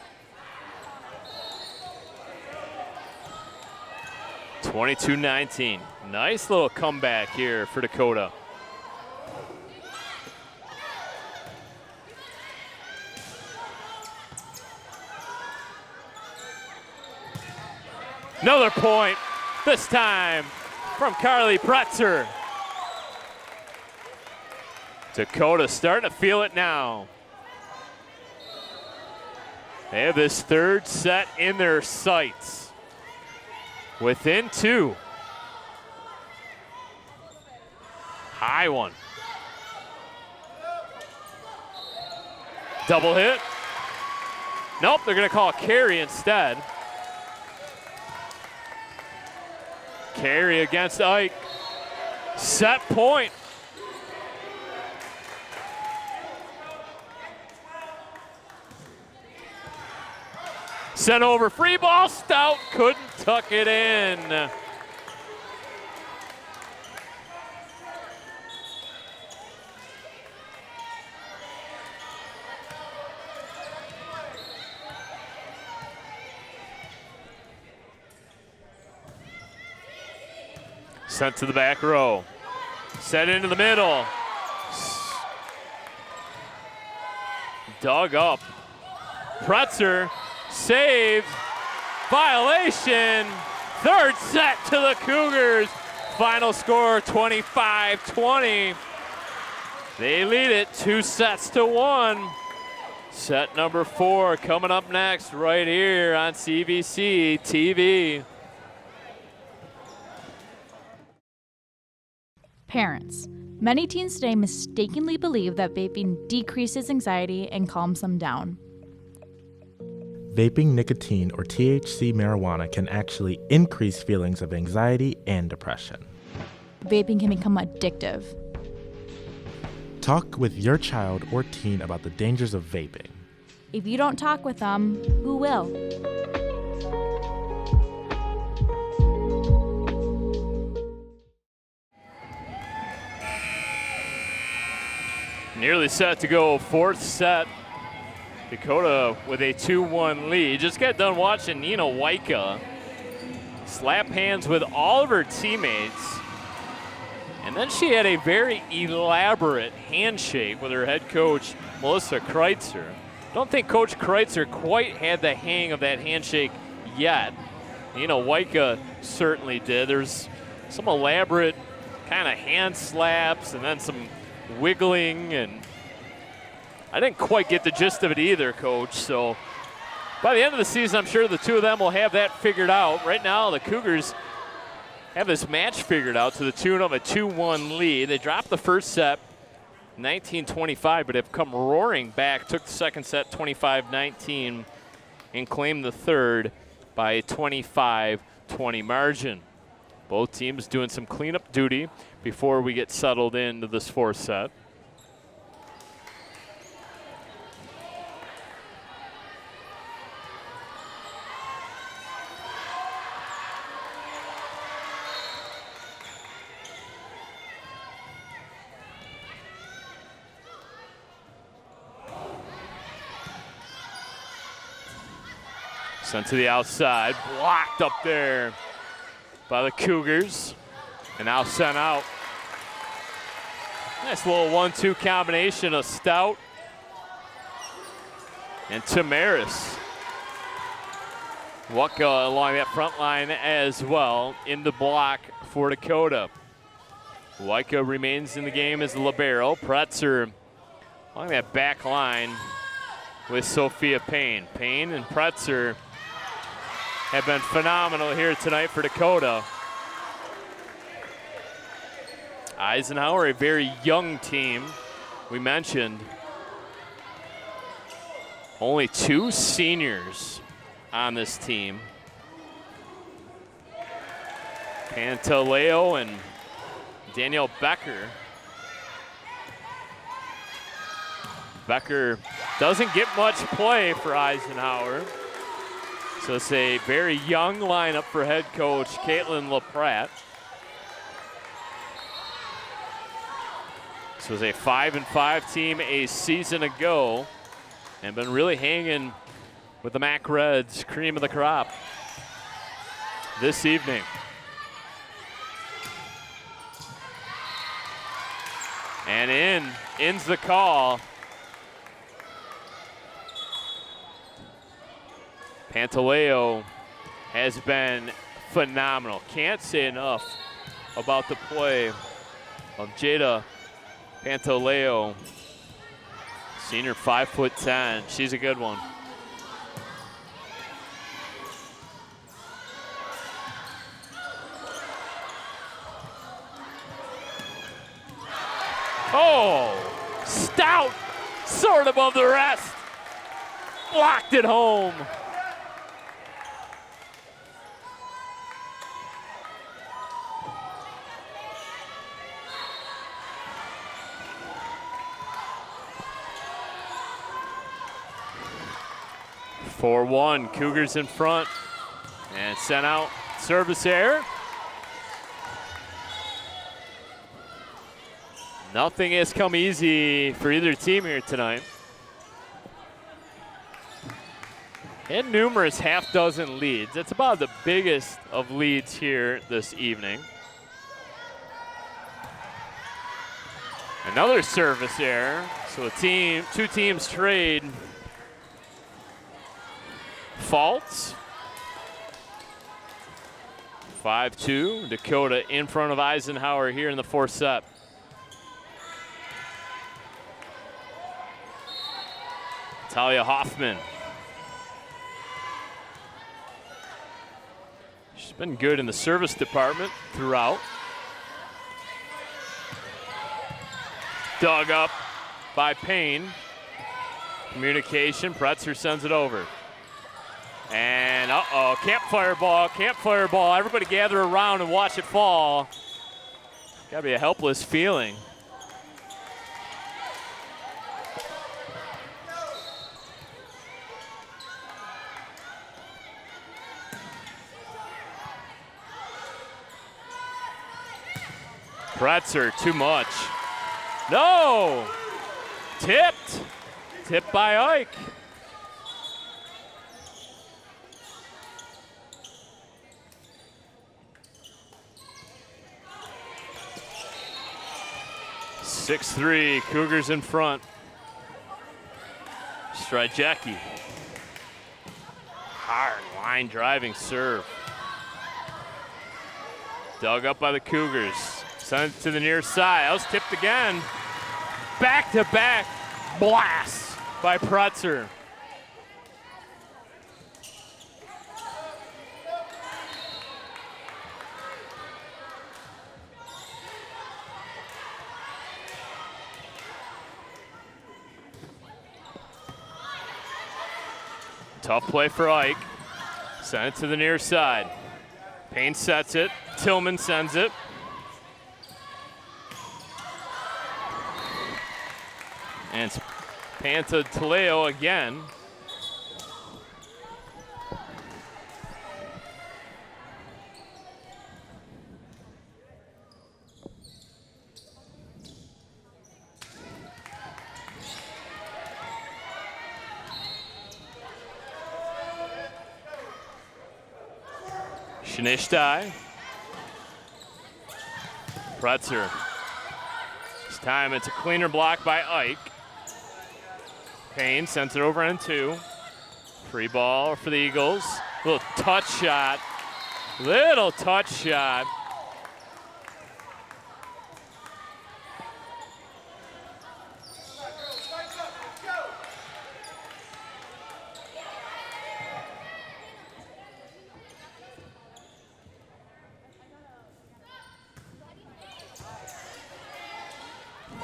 S1: 22-19. Nice little comeback here for Dakota. Another point, this time from Carly Pretzer. Dakota starting to feel it now. They have this third set in their sights. Within 2. High one. Double hit. Nope, they're going to call a carry instead. Carry against Ike. Set point. Sent over, free ball, Stout couldn't tuck it in. Sent to the back row. Set into the middle. Dug up. Pretzer saved. Violation. Third set to the Cougars. Final score 25-20. They lead it 2-1. Set number 4 coming up next right here on CVC TV.
S3: Parents. Many teens today mistakenly believe that vaping decreases anxiety and calms them down.
S2: Vaping nicotine or THC marijuana can actually increase feelings of anxiety and depression.
S3: Vaping can become addictive.
S2: Talk with your child or teen about the dangers of vaping.
S3: If you don't talk with them, who will?
S1: Nearly set to go, 4th set. Dakota with a 2-1 lead. Just got done watching Nina Waika slap hands with all of her teammates. And then she had a very elaborate handshake with her head coach, Melissa Kreitzer. Don't think Coach Kreitzer quite had the hang of that handshake yet. Nina Waika certainly did. There's some elaborate kind of hand slaps and then some wiggling, and I didn't quite get the gist of it either, Coach. So by the end of the season, I'm sure the two of them will have that figured out. Right now, the Cougars have this match figured out to the tune of a 2-1 lead. They dropped the first set 19-25, but have come roaring back, took the second set 25-19, and claimed the third by 25 20 margin. Both teams doing some cleanup duty before we get settled into this fourth set. Sent to the outside, blocked up there by the Cougars, and now sent out. Nice little 1-2 combination of Stout and Tamaris. Waka along that front line as well in the block for Dakota. Waka remains in the game as the libero. Pretzer along that back line with Sophia Payne. Payne and Pretzer have been phenomenal here tonight for Dakota. Eisenhower, a very young team, we mentioned. Only 2 seniors on this team. Pantaleo and Danielle Becker. Becker doesn't get much play for Eisenhower. So it's a very young lineup for head coach Caitlin LaPratte. This was a 5-5 team a season ago and been really hanging with the Mac Reds, cream of the crop this evening. And in's the call. Pantaleo has been phenomenal. Can't say enough about the play of Jada Pantaleo. Senior, 5'10". She's a good one. Oh, Stout, soared above the rest. Blocked it home. (4-1), Cougars in front, and sent out service error. Nothing has come easy for either team here tonight. And numerous half-dozen leads. That's about the biggest of leads here this evening. Another service error, so two teams trade faults. 5-2, Dakota in front of Eisenhower here in the fourth set. Talia Hoffman. She's been good in the service department throughout. Dug up by Payne. Communication, Pretzer sends it over. And campfire ball. Everybody gather around and watch it fall. Gotta be a helpless feeling. Pretzer, too much. No! Tipped. Tipped by Ike. (6-3), Cougars in front. Stryjecki. Hard line driving serve. Dug up by the Cougars. Sent to the near side. That was tipped again. Back-to-back blast by Pretzer. Tough play for Ike. Sent it to the near side. Payne sets it. Tillman sends it. And it's Pantaleo again. Shanishtai. Pretzer. This time it's a cleaner block by Ike. Payne sends it over on 2. Free ball for the Eagles. Little touch shot. Little touch shot.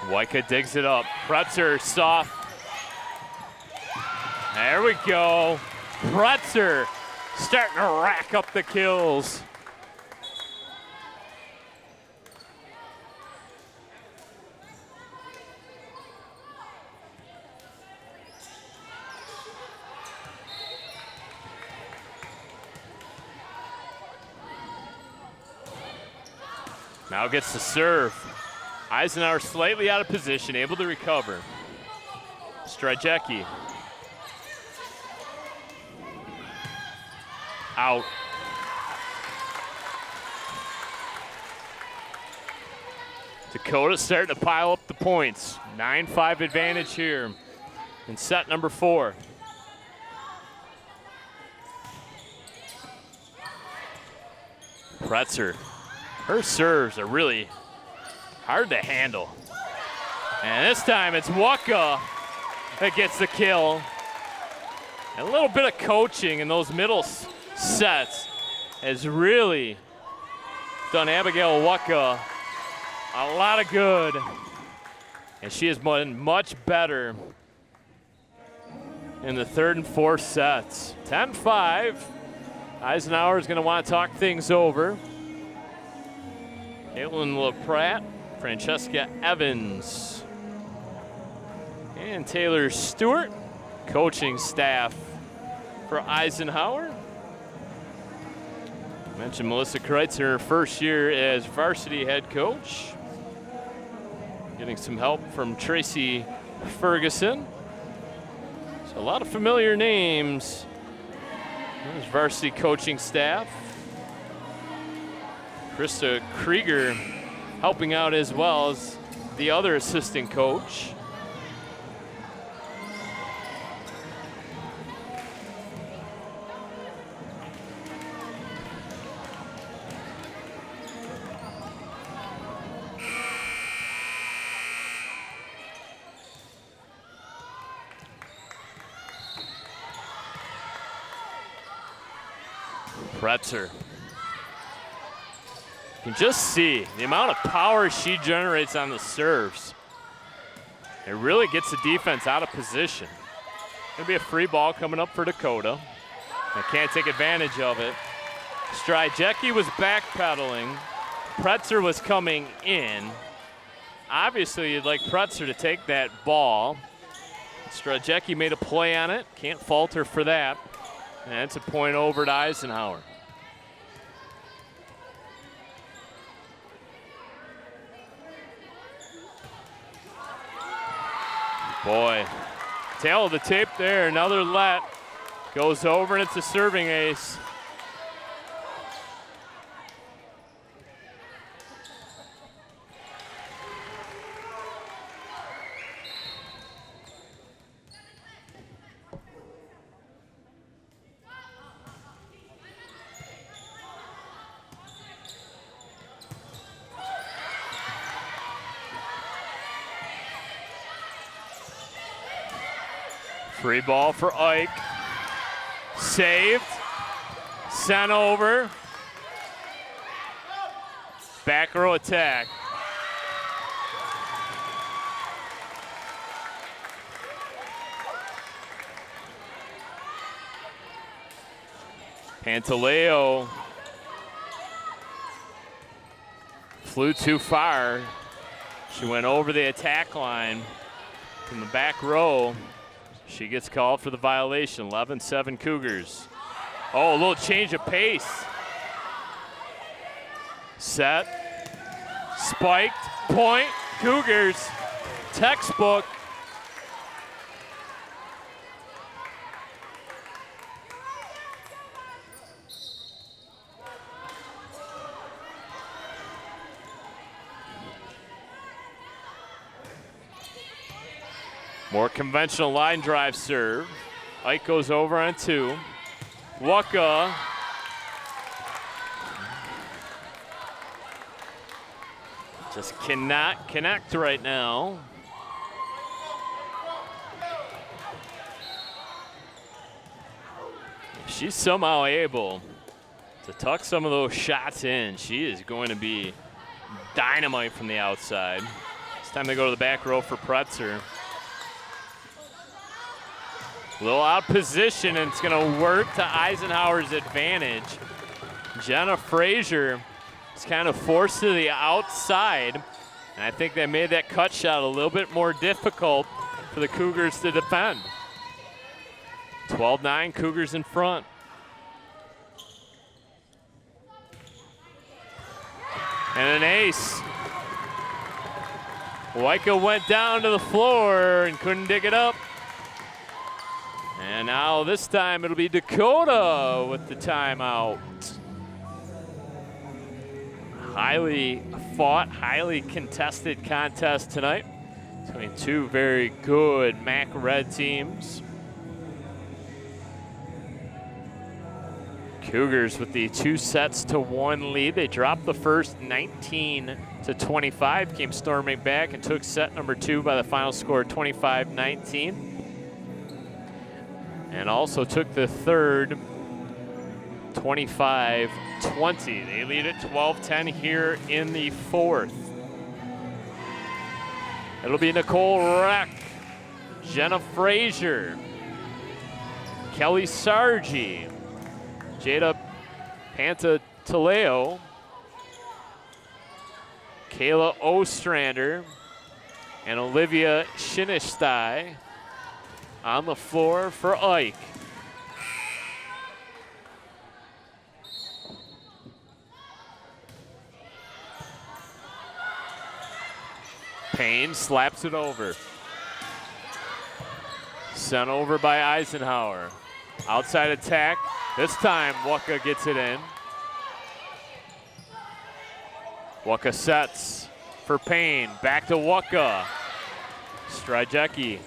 S1: Waika digs it up. Pretzer soft. There we go. Pretzer starting to rack up the kills. Now gets the serve. Eisenhower slightly out of position, able to recover. Strajecki. Out. Dakota starting to pile up the points. 9-5 advantage here in set number 4. Pretzer. Her serves are really hard to handle. And this time it's Waka that gets the kill. And a little bit of coaching in those middle sets has really done Abigail Waka a lot of good. And she has been much better in the 3rd and 4th sets. 10-5. Eisenhower is going to want to talk things over. Caitlin LaPratt, Francesca Evans, and Taylor Stewart, coaching staff for Eisenhower. I mentioned Melissa Kreitzer, her first year as varsity head coach. Getting some help from Tracy Ferguson. So a lot of familiar names. There's varsity coaching staff. Krista Krieger helping out as well as the other assistant coach. Pretzer. You can just see the amount of power she generates on the serves. It really gets the defense out of position. Gonna be a free ball coming up for Dakota. They can't take advantage of it. Strajecki was backpedaling. Pretzer was coming in. Obviously, you'd like Pretzer to take that ball. Strajecki made a play on it. Can't fault her for that. And it's a point over to Eisenhower. Boy, tail of the tape there. Another let. Goes over and it's a serving ace. Free ball for Ike. Saved. Sent over. Back row attack. Pantaleo flew too far. She went over the attack line from the back row. She gets called for the violation. 11-7 Cougars. Oh, a little change of pace. Set. Spiked. Point. Cougars. Textbook. More conventional line drive serve. Ike goes over on 2. Waka. Just cannot connect right now. If she's somehow able to tuck some of those shots in, she is going to be dynamite from the outside. It's time to go to the back row for Pretzer. A little out position, and it's going to work to Eisenhower's advantage. Jenna Frazier is kind of forced to the outside, and I think that made that cut shot a little bit more difficult for the Cougars to defend. 12-9, Cougars in front. And an ace. Waika went down to the floor and couldn't dig it up. And now this time it'll be Dakota with the timeout. Highly fought, highly contested contest tonight between two very good MAC Red teams. Cougars with the 2-1 lead. They dropped the first 19-25, came storming back and took set number 2 by the final score 25-19. And also took the third 25-20. They lead at 12-10 here in the fourth. It'll be Nicole Reck, Jenna Frazier, Kelly Sargi, Jada Pantataleo, Kayla Ostrander, and Olivia Shinishtai on the floor for Ike. Payne slaps it over. Sent over by Eisenhower. Outside attack. This time Waka gets it in. Waka sets for Payne. Back to Waka. Stryjecki.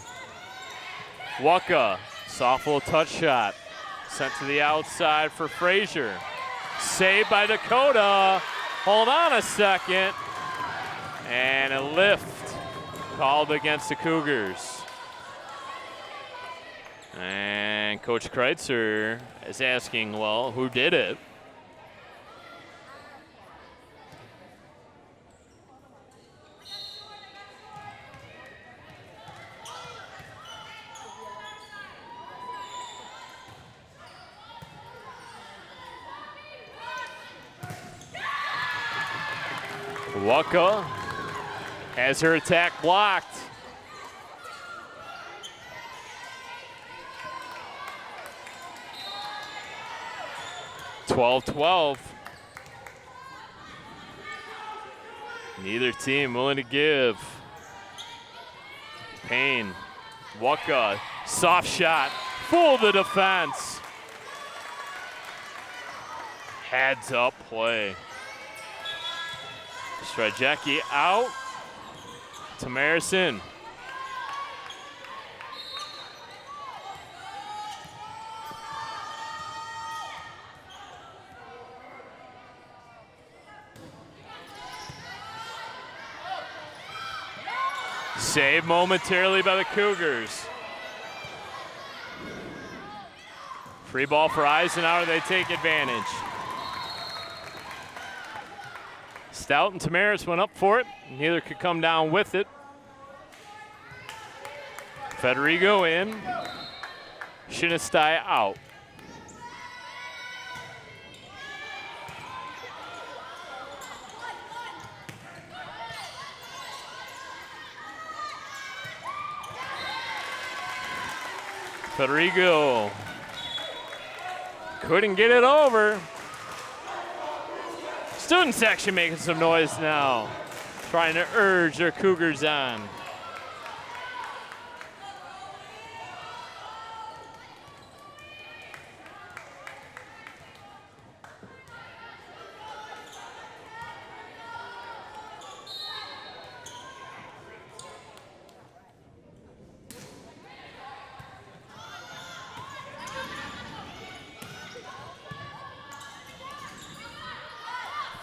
S1: Waka, soft little touch shot. Sent to the outside for Frazier. Saved by Dakota. Hold on a second. And a lift called against the Cougars. And Coach Kreitzer is asking, well, who did it? Waka has her attack blocked. (12-12). Neither team willing to give. Payne, Waka, soft shot, full the defense. Heads up play. Stryjecki out. Tamaris in. Saved momentarily by the Cougars. Free ball for Eisenhower, they take advantage. Stout and Tamaris went up for it. Neither could come down with it. Federigo in. Shinistai out. Federico couldn't get it over. Student section making some noise now, trying to urge their Cougars on.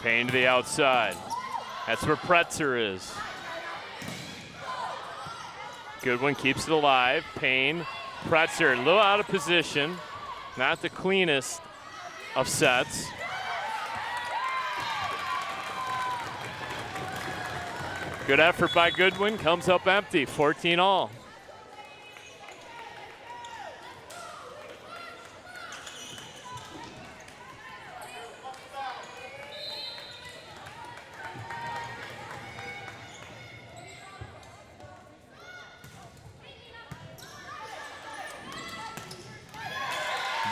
S1: Payne to the outside. That's where Pretzer is. Goodwin keeps it alive. Payne, Pretzer, a little out of position. Not the cleanest of sets. Good effort by Goodwin, comes up empty, 14 all.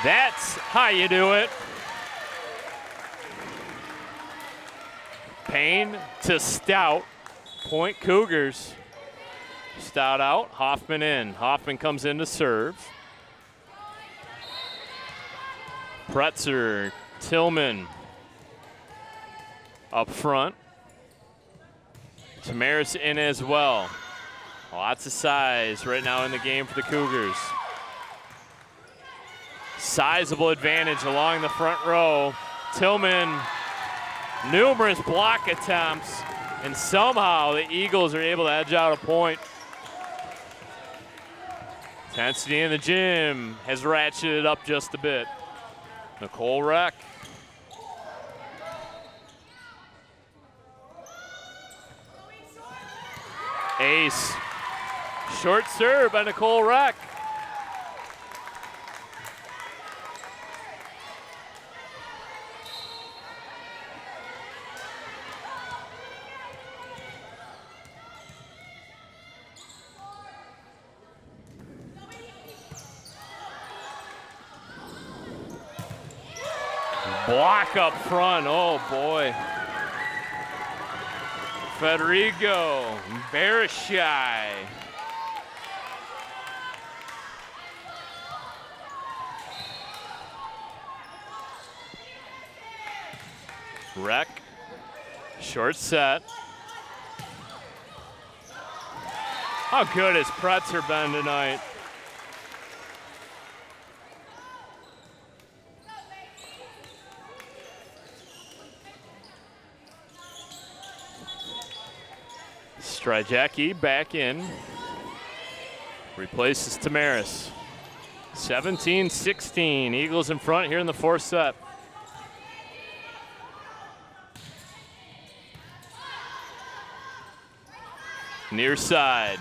S1: That's how you do it. Payne to Stout. Point Cougars. Stout out, Hoffman in. Hoffman comes in to serve. Pretzer, Tillman up front. Tamaris in as well. Lots of size right now in the game for the Cougars. Sizable advantage along the front row. Tillman, numerous block attempts, and somehow the Eagles are able to edge out a point. Intensity in the gym has ratcheted up just a bit. Nicole Reck. Ace. Short serve by Nicole Reck. Block up front, oh boy. Federico Barashai. Reck, short set. How good has Pretzer been tonight? Stryjecki back in. Replaces Tamaris. 17-16. Eagles in front here in the fourth set. Near side.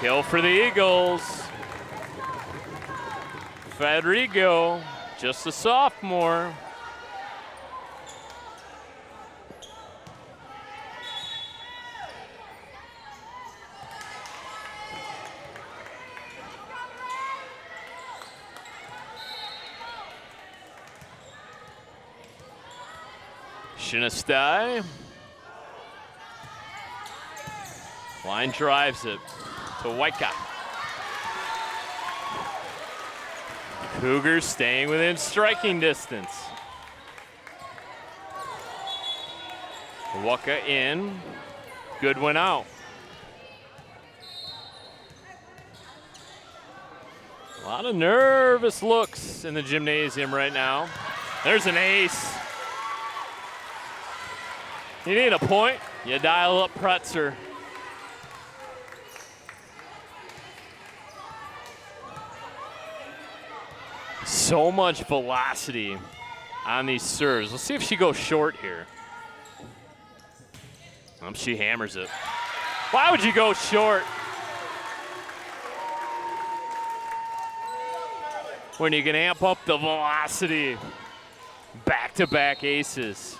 S1: Kill for the Eagles. Federico, just a sophomore. Shinestai. Line drives it to Waika. Cougars staying within striking distance. Waika in. Goodwin out. A lot of nervous looks in the gymnasium right now. There's an ace. You need a point, you dial up Pretzer. So much velocity on these serves. Let's see if she goes short here. She hammers it. Why would you go short when you can amp up the velocity? Back-to-back aces.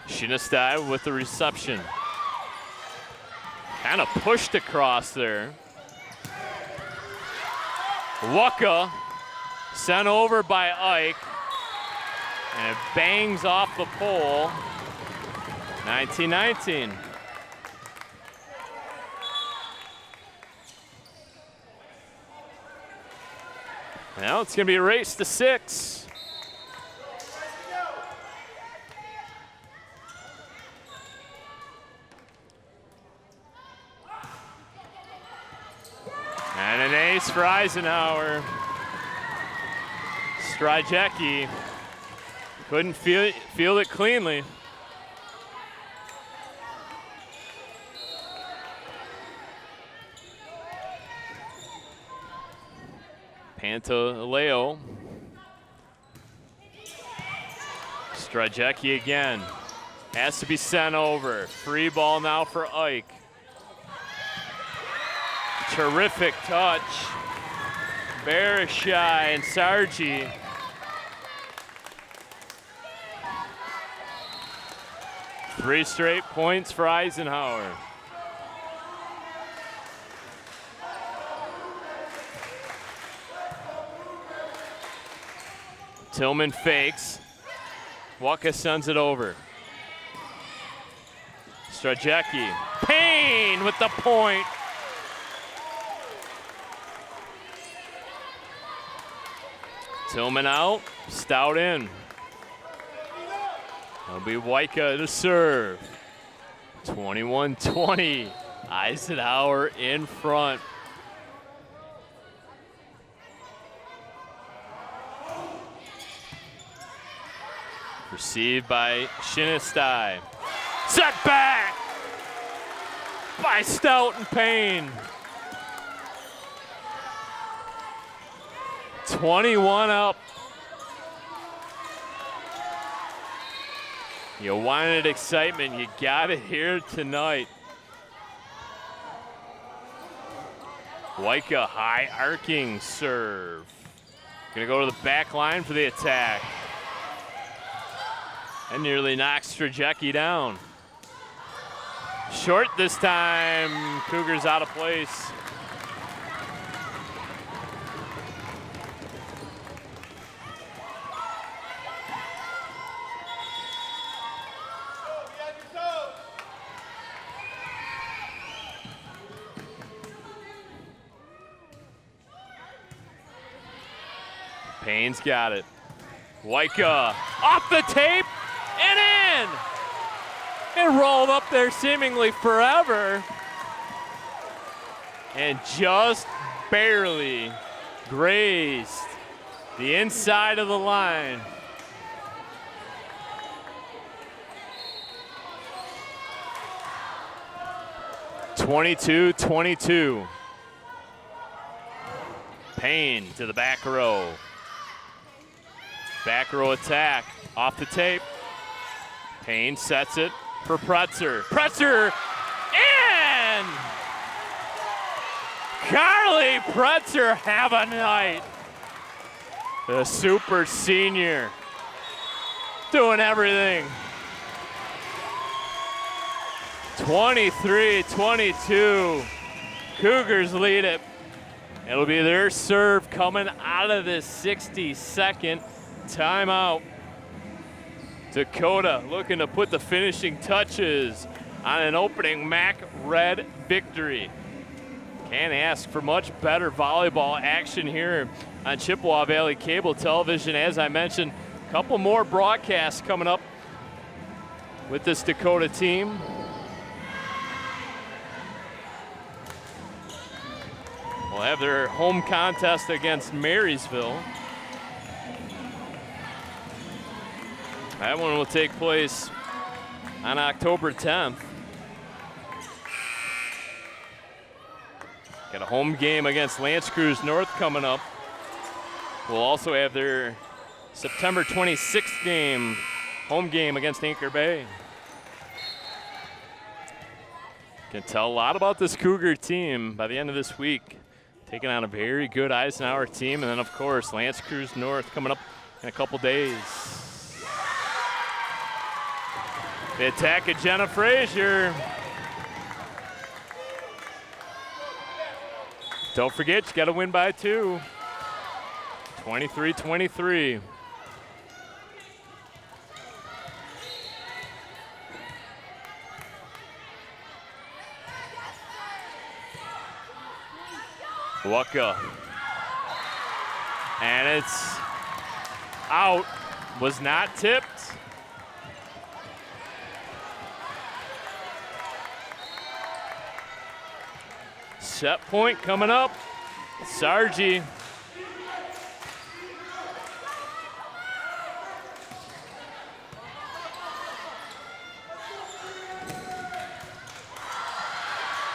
S1: Shinestai with the reception. Kind of pushed across there. Waka sent over by Ike. And it bangs off the pole. 19-19. Now it's going to be a race to 6. And an ace for Eisenhower. Strajecki couldn't field it cleanly. Pantaleo. Strajecki again. Has to be sent over. Free ball now for Ike. Terrific touch. Barashai and Sargi. Three straight points for Eisenhower. Tillman fakes. Waka sends it over. Strajecki. Payne with the point. Tillman out, Stout in. It'll be Waika to serve. 21-20, Eisenhower in front. Received by Shinestai. Set back by Stout and Payne. 21 up. You wanted excitement, you got it here tonight. Waika high arcing serve. Gonna go to the back line for the attack. And nearly knocks Strajecki down. Short this time, Cougars out of place. Payne's got it. Waika off the tape and in. It rolled up there seemingly forever. And just barely grazed the inside of the line. (22-22). Payne to the back row. Back row attack, off the tape. Payne sets it for Pretzer. Pretzer in! Carly Pretzer have a night. The super senior doing everything. 23-22, Cougars lead it. It'll be their serve coming out of this 60-second timeout. Dakota looking to put the finishing touches on an opening MAC Red victory. Can't ask for much better volleyball action here on Chippewa Valley Cable Television. As I mentioned, a couple more broadcasts coming up with this Dakota team. We'll have their home contest against Marysville. That one will take place on October 10th. Got a home game against L'Anse Creuse North coming up. We'll also have their September 26th game, home game against Anchor Bay. Can tell a lot about this Cougar team by the end of this week. Taking on a very good Eisenhower team, and then of course L'Anse Creuse North coming up in a couple days. The attack of Jenna Frazier. Don't forget, you got to win by 2. 23-23. Waka. And it's out. Was not tipped. Set point coming up. Sargi.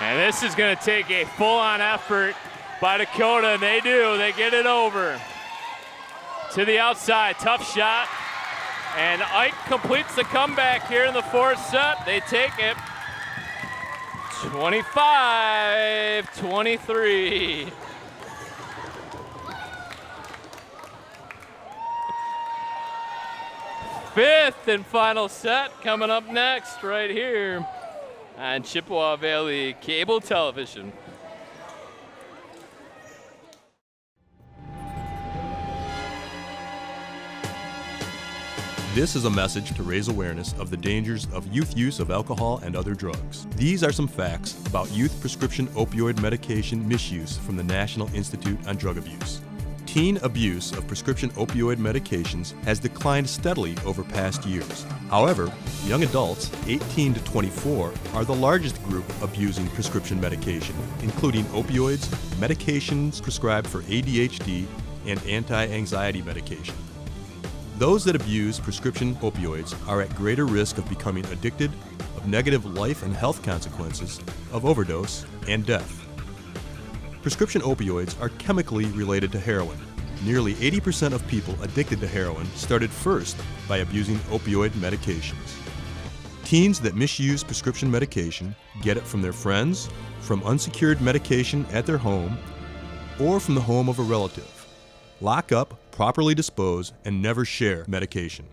S1: And this is going to take a full-on effort by Dakota, and they do. They get it over. To the outside, tough shot. And Ike completes the comeback here in the 4th set. They take it 25-23. Fifth and final set coming up next right here on Chippewa Valley Cable Television.
S8: This is a message to raise awareness of the dangers of youth use of alcohol and other drugs. These are some facts about youth prescription opioid medication misuse from the National Institute on Drug Abuse. Teen abuse of prescription opioid medications has declined steadily over past years. However, young adults 18 to 24 are the largest group abusing prescription medication, including opioids, medications prescribed for ADHD, and anti-anxiety medication. Those that abuse prescription opioids are at greater risk of becoming addicted, of negative life and health consequences, of overdose, and death. Prescription opioids are chemically related to heroin. Nearly 80% of people addicted to heroin started first by abusing opioid medications. Teens that misuse prescription medication get it from their friends, from unsecured medication at their home, or from the home of a relative. Lock up, properly dispose, and never share medication.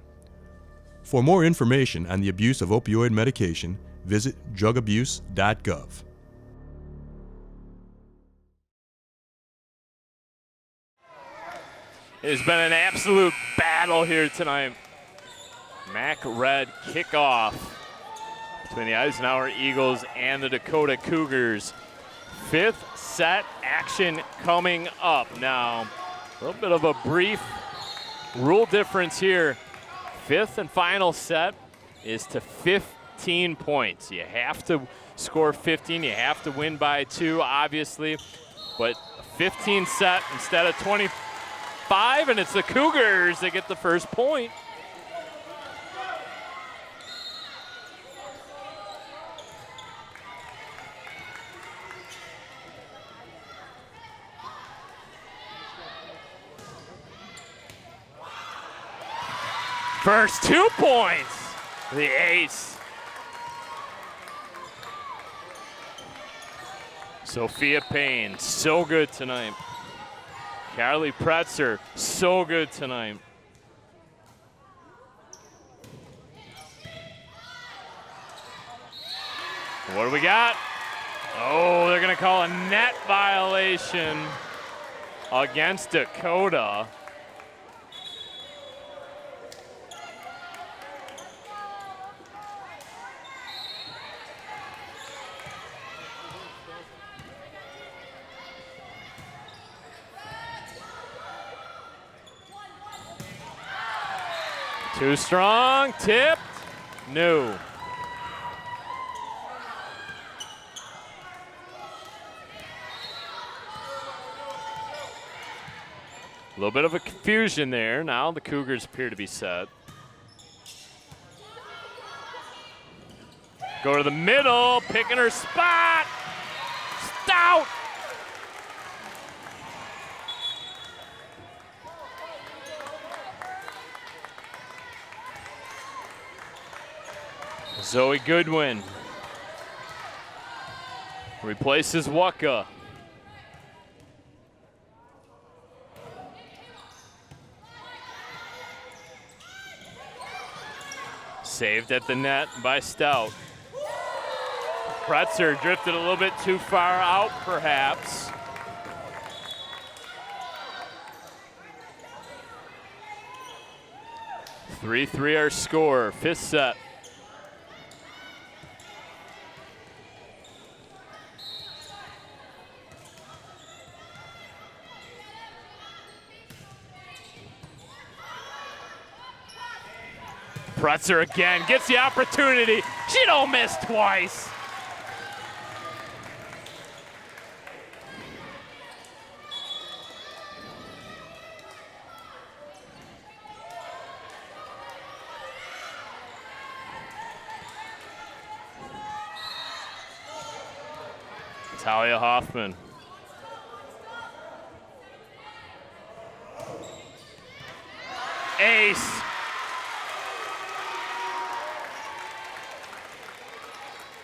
S8: For more information on the abuse of opioid medication, visit drugabuse.gov.
S1: It's been an absolute battle here tonight. MAC Red kickoff between the Eisenhower Eagles and the Dakota Cougars. 5th set action coming up now. A little bit of a brief rule difference here. 5th and final set is to 15 points. You have to score 15. You have to win by 2, obviously. But 15 set instead of 25, and it's the Cougars that get the first point. First 2 points, the ace. Sophia Payne, so good tonight. Carly Pretzer, so good tonight. What do we got? Oh, they're gonna call a net violation against Dakota. Too strong, tipped, no. A little bit of a confusion there. Now the Cougars appear to be set. Go to the middle, picking her spot. Stout. Zoe Goodwin replaces Waka. Saved at the net by Stout. Pretzer drifted a little bit too far out, perhaps. Three our score, fifth set. Pretzer again, gets the opportunity. She don't miss twice. Talia Hoffman. Ace.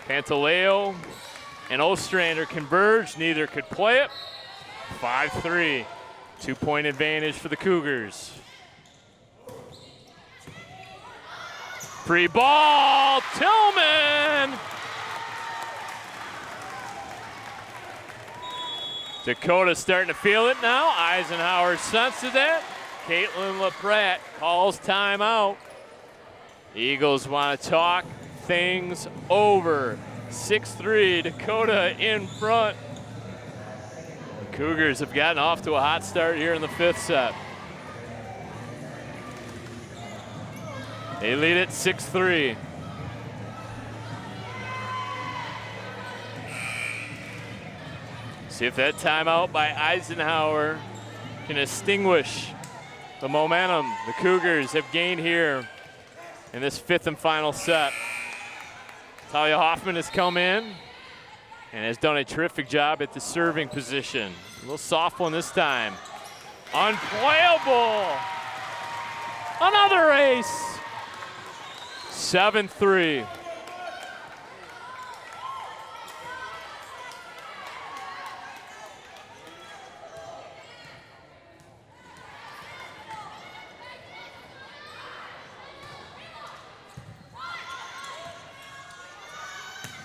S1: Pantaleo and Ostrander converged. Neither could play it. 5-3. 2-point advantage for the Cougars. Free ball, Tillman. Dakota starting to feel it now. Eisenhower senses that. Caitlin LaPratte calls timeout. Eagles want to talk things over. 6-3, Dakota in front. The Cougars have gotten off to a hot start here in the fifth set. They lead it 6-3. See if that timeout by Eisenhower can extinguish the momentum the Cougars have gained here in this fifth and final set. Talia Hoffman has come in and has done a terrific job at the serving position. A little soft one this time. Unplayable. Another ace. 7-3.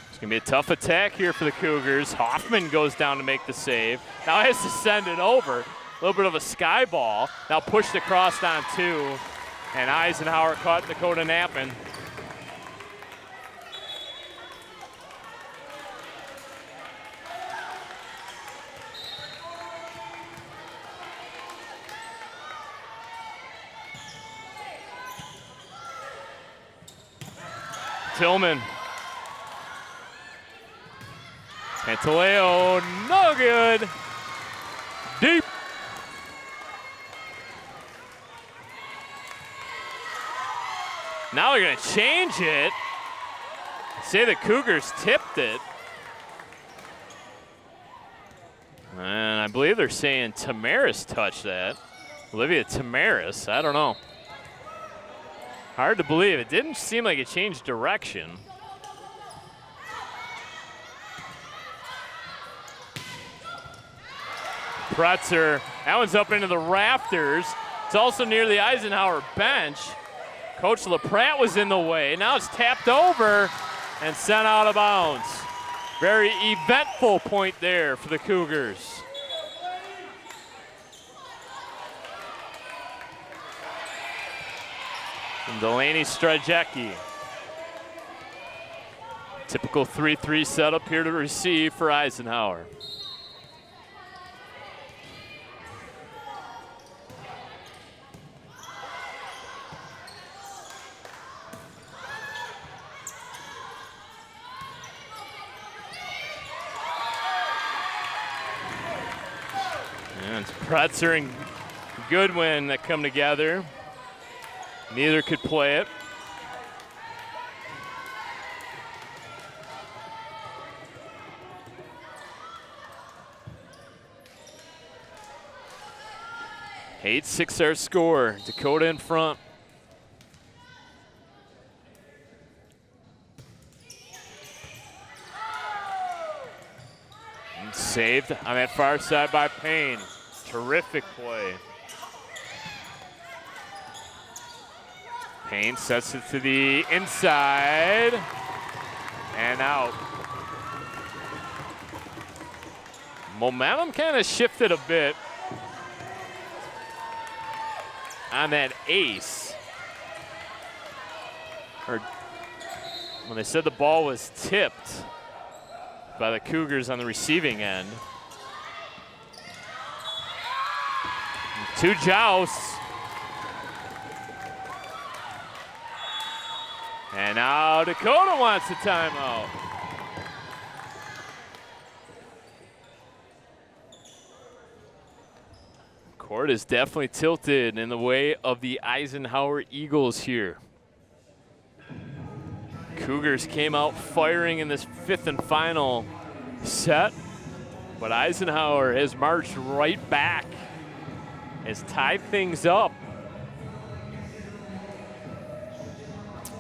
S1: It's going to be a tough attack here for the Cougars. Hoffman goes down to make the save. Now has to send it over. A little bit of a sky ball. Now pushed across on two. And Eisenhower caught Dakota napping. Tillman. Pantaleo, no good. Deep. Now they're going to change it. Say the Cougars tipped it. And I believe they're saying Tamaris touched that. Olivia Tamaris, I don't know. Hard to believe. It didn't seem like it changed direction. Pretzer, that one's up into the rafters. It's also near the Eisenhower bench. Coach LaPratte was in the way. Now it's tapped over and sent out of bounds. Very eventful point there for the Cougars. And Delaney Strajecki. Typical 3-3 setup here to receive for Eisenhower. And it's Pretzer and Goodwin that come together. Neither could play it. Eight 6 our score. Dakota in front. And saved on that far side by Payne. Terrific play. Payne sets it to the inside and out. Momentum kind of shifted a bit on that ace. Or when they said the ball was tipped by the Cougars on the receiving end. Two jousts. And now Dakota wants a timeout. Court is definitely tilted in the way of the Eisenhower Eagles here. Cougars came out firing in this fifth and final set, but Eisenhower has marched right back, has tied things up.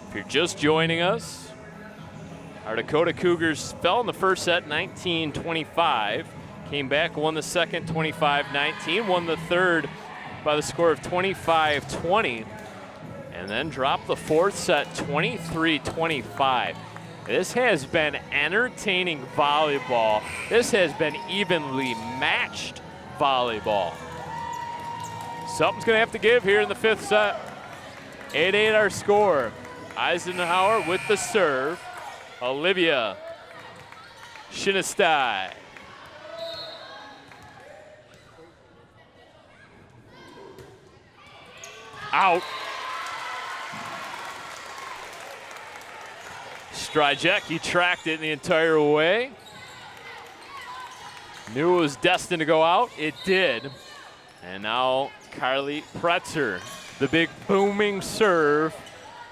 S1: If you're just joining us, our Dakota Cougars fell in the first set 19-25, came back, won the second 25-19, won the third by the score of 25-20, and then dropped the fourth set 23-25. This has been entertaining volleyball. This has been evenly matched volleyball. Something's gonna have to give here in the fifth set. 8-8 our score. Eisenhower with the serve. Olivia Shinestai. Out. Strajecki tracked it the entire way. Knew it was destined to go out. It did. And now Carly Pretzer, the big booming serve,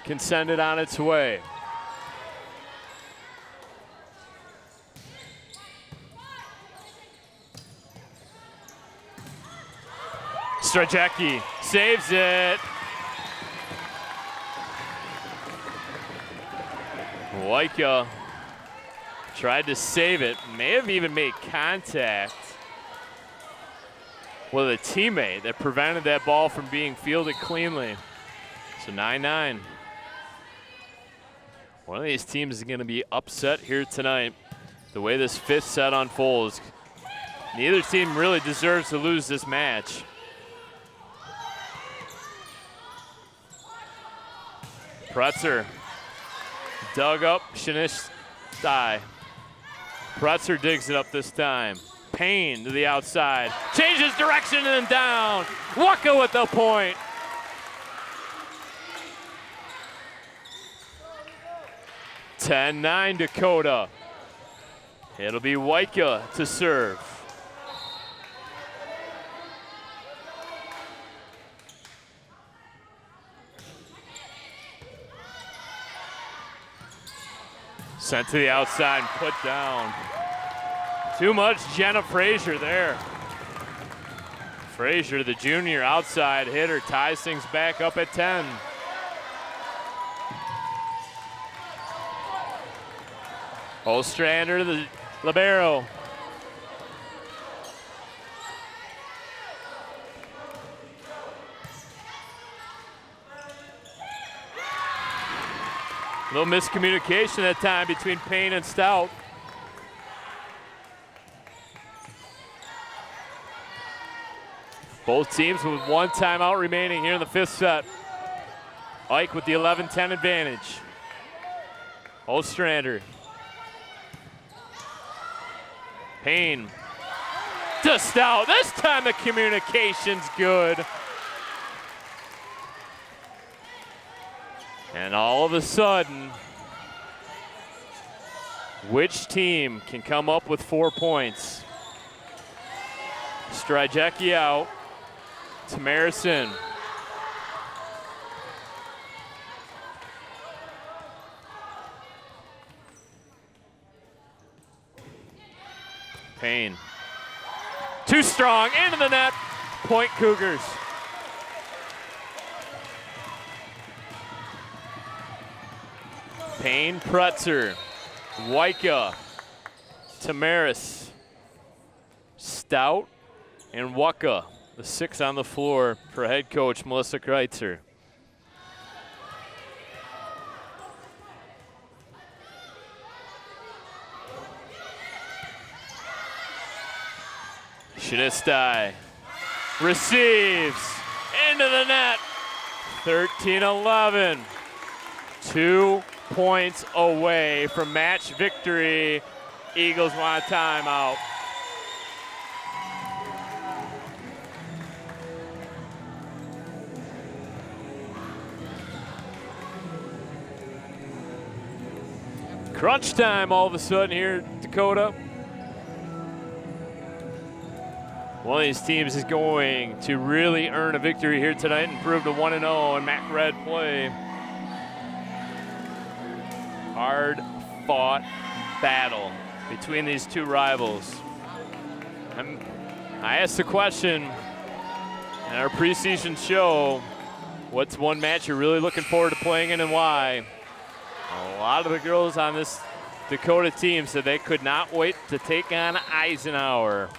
S1: can send it on its way. Strajecki saves it. Waika tried to save it, may have even made contact with a teammate that prevented that ball from being fielded cleanly. So 9-9. One of these teams is going to be upset here tonight. The way this fifth set unfolds, neither team really deserves to lose this match. Pretzer dug up Shanish Thigh. Pretzer digs it up this time. Payne to the outside. Changes direction and down. Waka with the point. (10-9) Dakota. It'll be Waika to serve. Sent to the outside and put down. Too much Jenna Frazier there. Frazier, the junior outside hitter, ties things back up at 10. Ostrander, the libero. A little miscommunication that time between Payne and Stout. Both teams with one timeout remaining here in the fifth set. Ike with the 11-10 advantage. Ostrander. Payne to Stout. This time the communication's good. And all of a sudden, which team can come up with 4 points? Strajecki out. Tamarison. Payne. Too strong, into the net. Point Cougars. Payne, Pretzer, Waika, Tamaris, Stout, and Waka, the 6 on the floor for head coach Melissa Kreitzer. Shinistai receives into the net. 13-11. 2 points away from match victory. Eagles want a timeout. Crunch time all of a sudden here at Dakota. One of these teams is going to really earn a victory here tonight and prove to 1-0 in MAC Red play. Hard fought battle between these two rivals. I asked the question in our preseason show, what's one match you're really looking forward to playing in and why? A lot of the girls on this Dakota team said they could not wait to take on Eisenhower.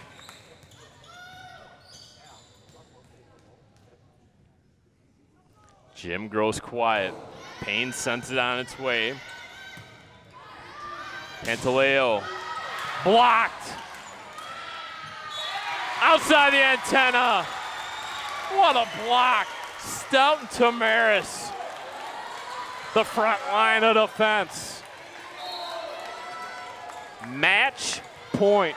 S1: Jim grows quiet. Payne sends it on its way. Pantaleo blocked. Outside the antenna. What a block. Stout Tamaris. The front line of defense. Match point.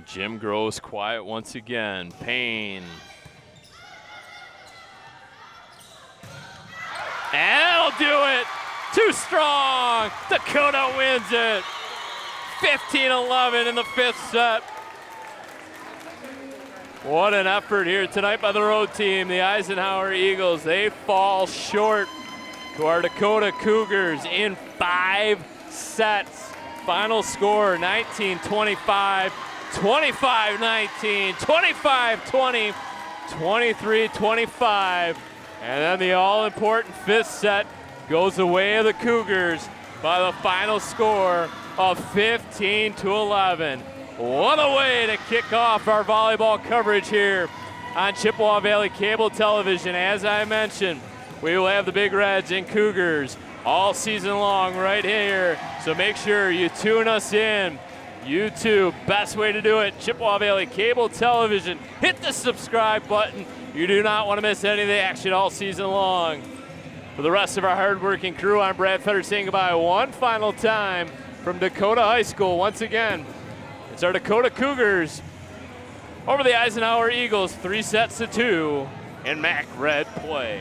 S1: Jim grows quiet once again. Payne. And that'll do it. Too strong. Dakota wins it. 15-11 in the fifth set. What an effort here tonight by the road team. The Eisenhower Eagles, they fall short to our Dakota Cougars in 5 sets. Final score 19-25, 25-19, 25-20, 23-25. And then the all-important fifth set goes the way of the Cougars by the final score of 15-11. What a way to kick off our volleyball coverage here on Chippewa Valley Cable Television. As I mentioned, we will have the Big Reds and Cougars all season long right here. So make sure you tune us in. YouTube, best way to do it, Chippewa Valley Cable Television. Hit the subscribe button. You do not want to miss any of the action all season long. For the rest of our hardworking crew, I'm Brad Fetter saying goodbye one final time from Dakota High School. Once again, it's our Dakota Cougars over the Eisenhower Eagles, 3-2 in MAC Red play.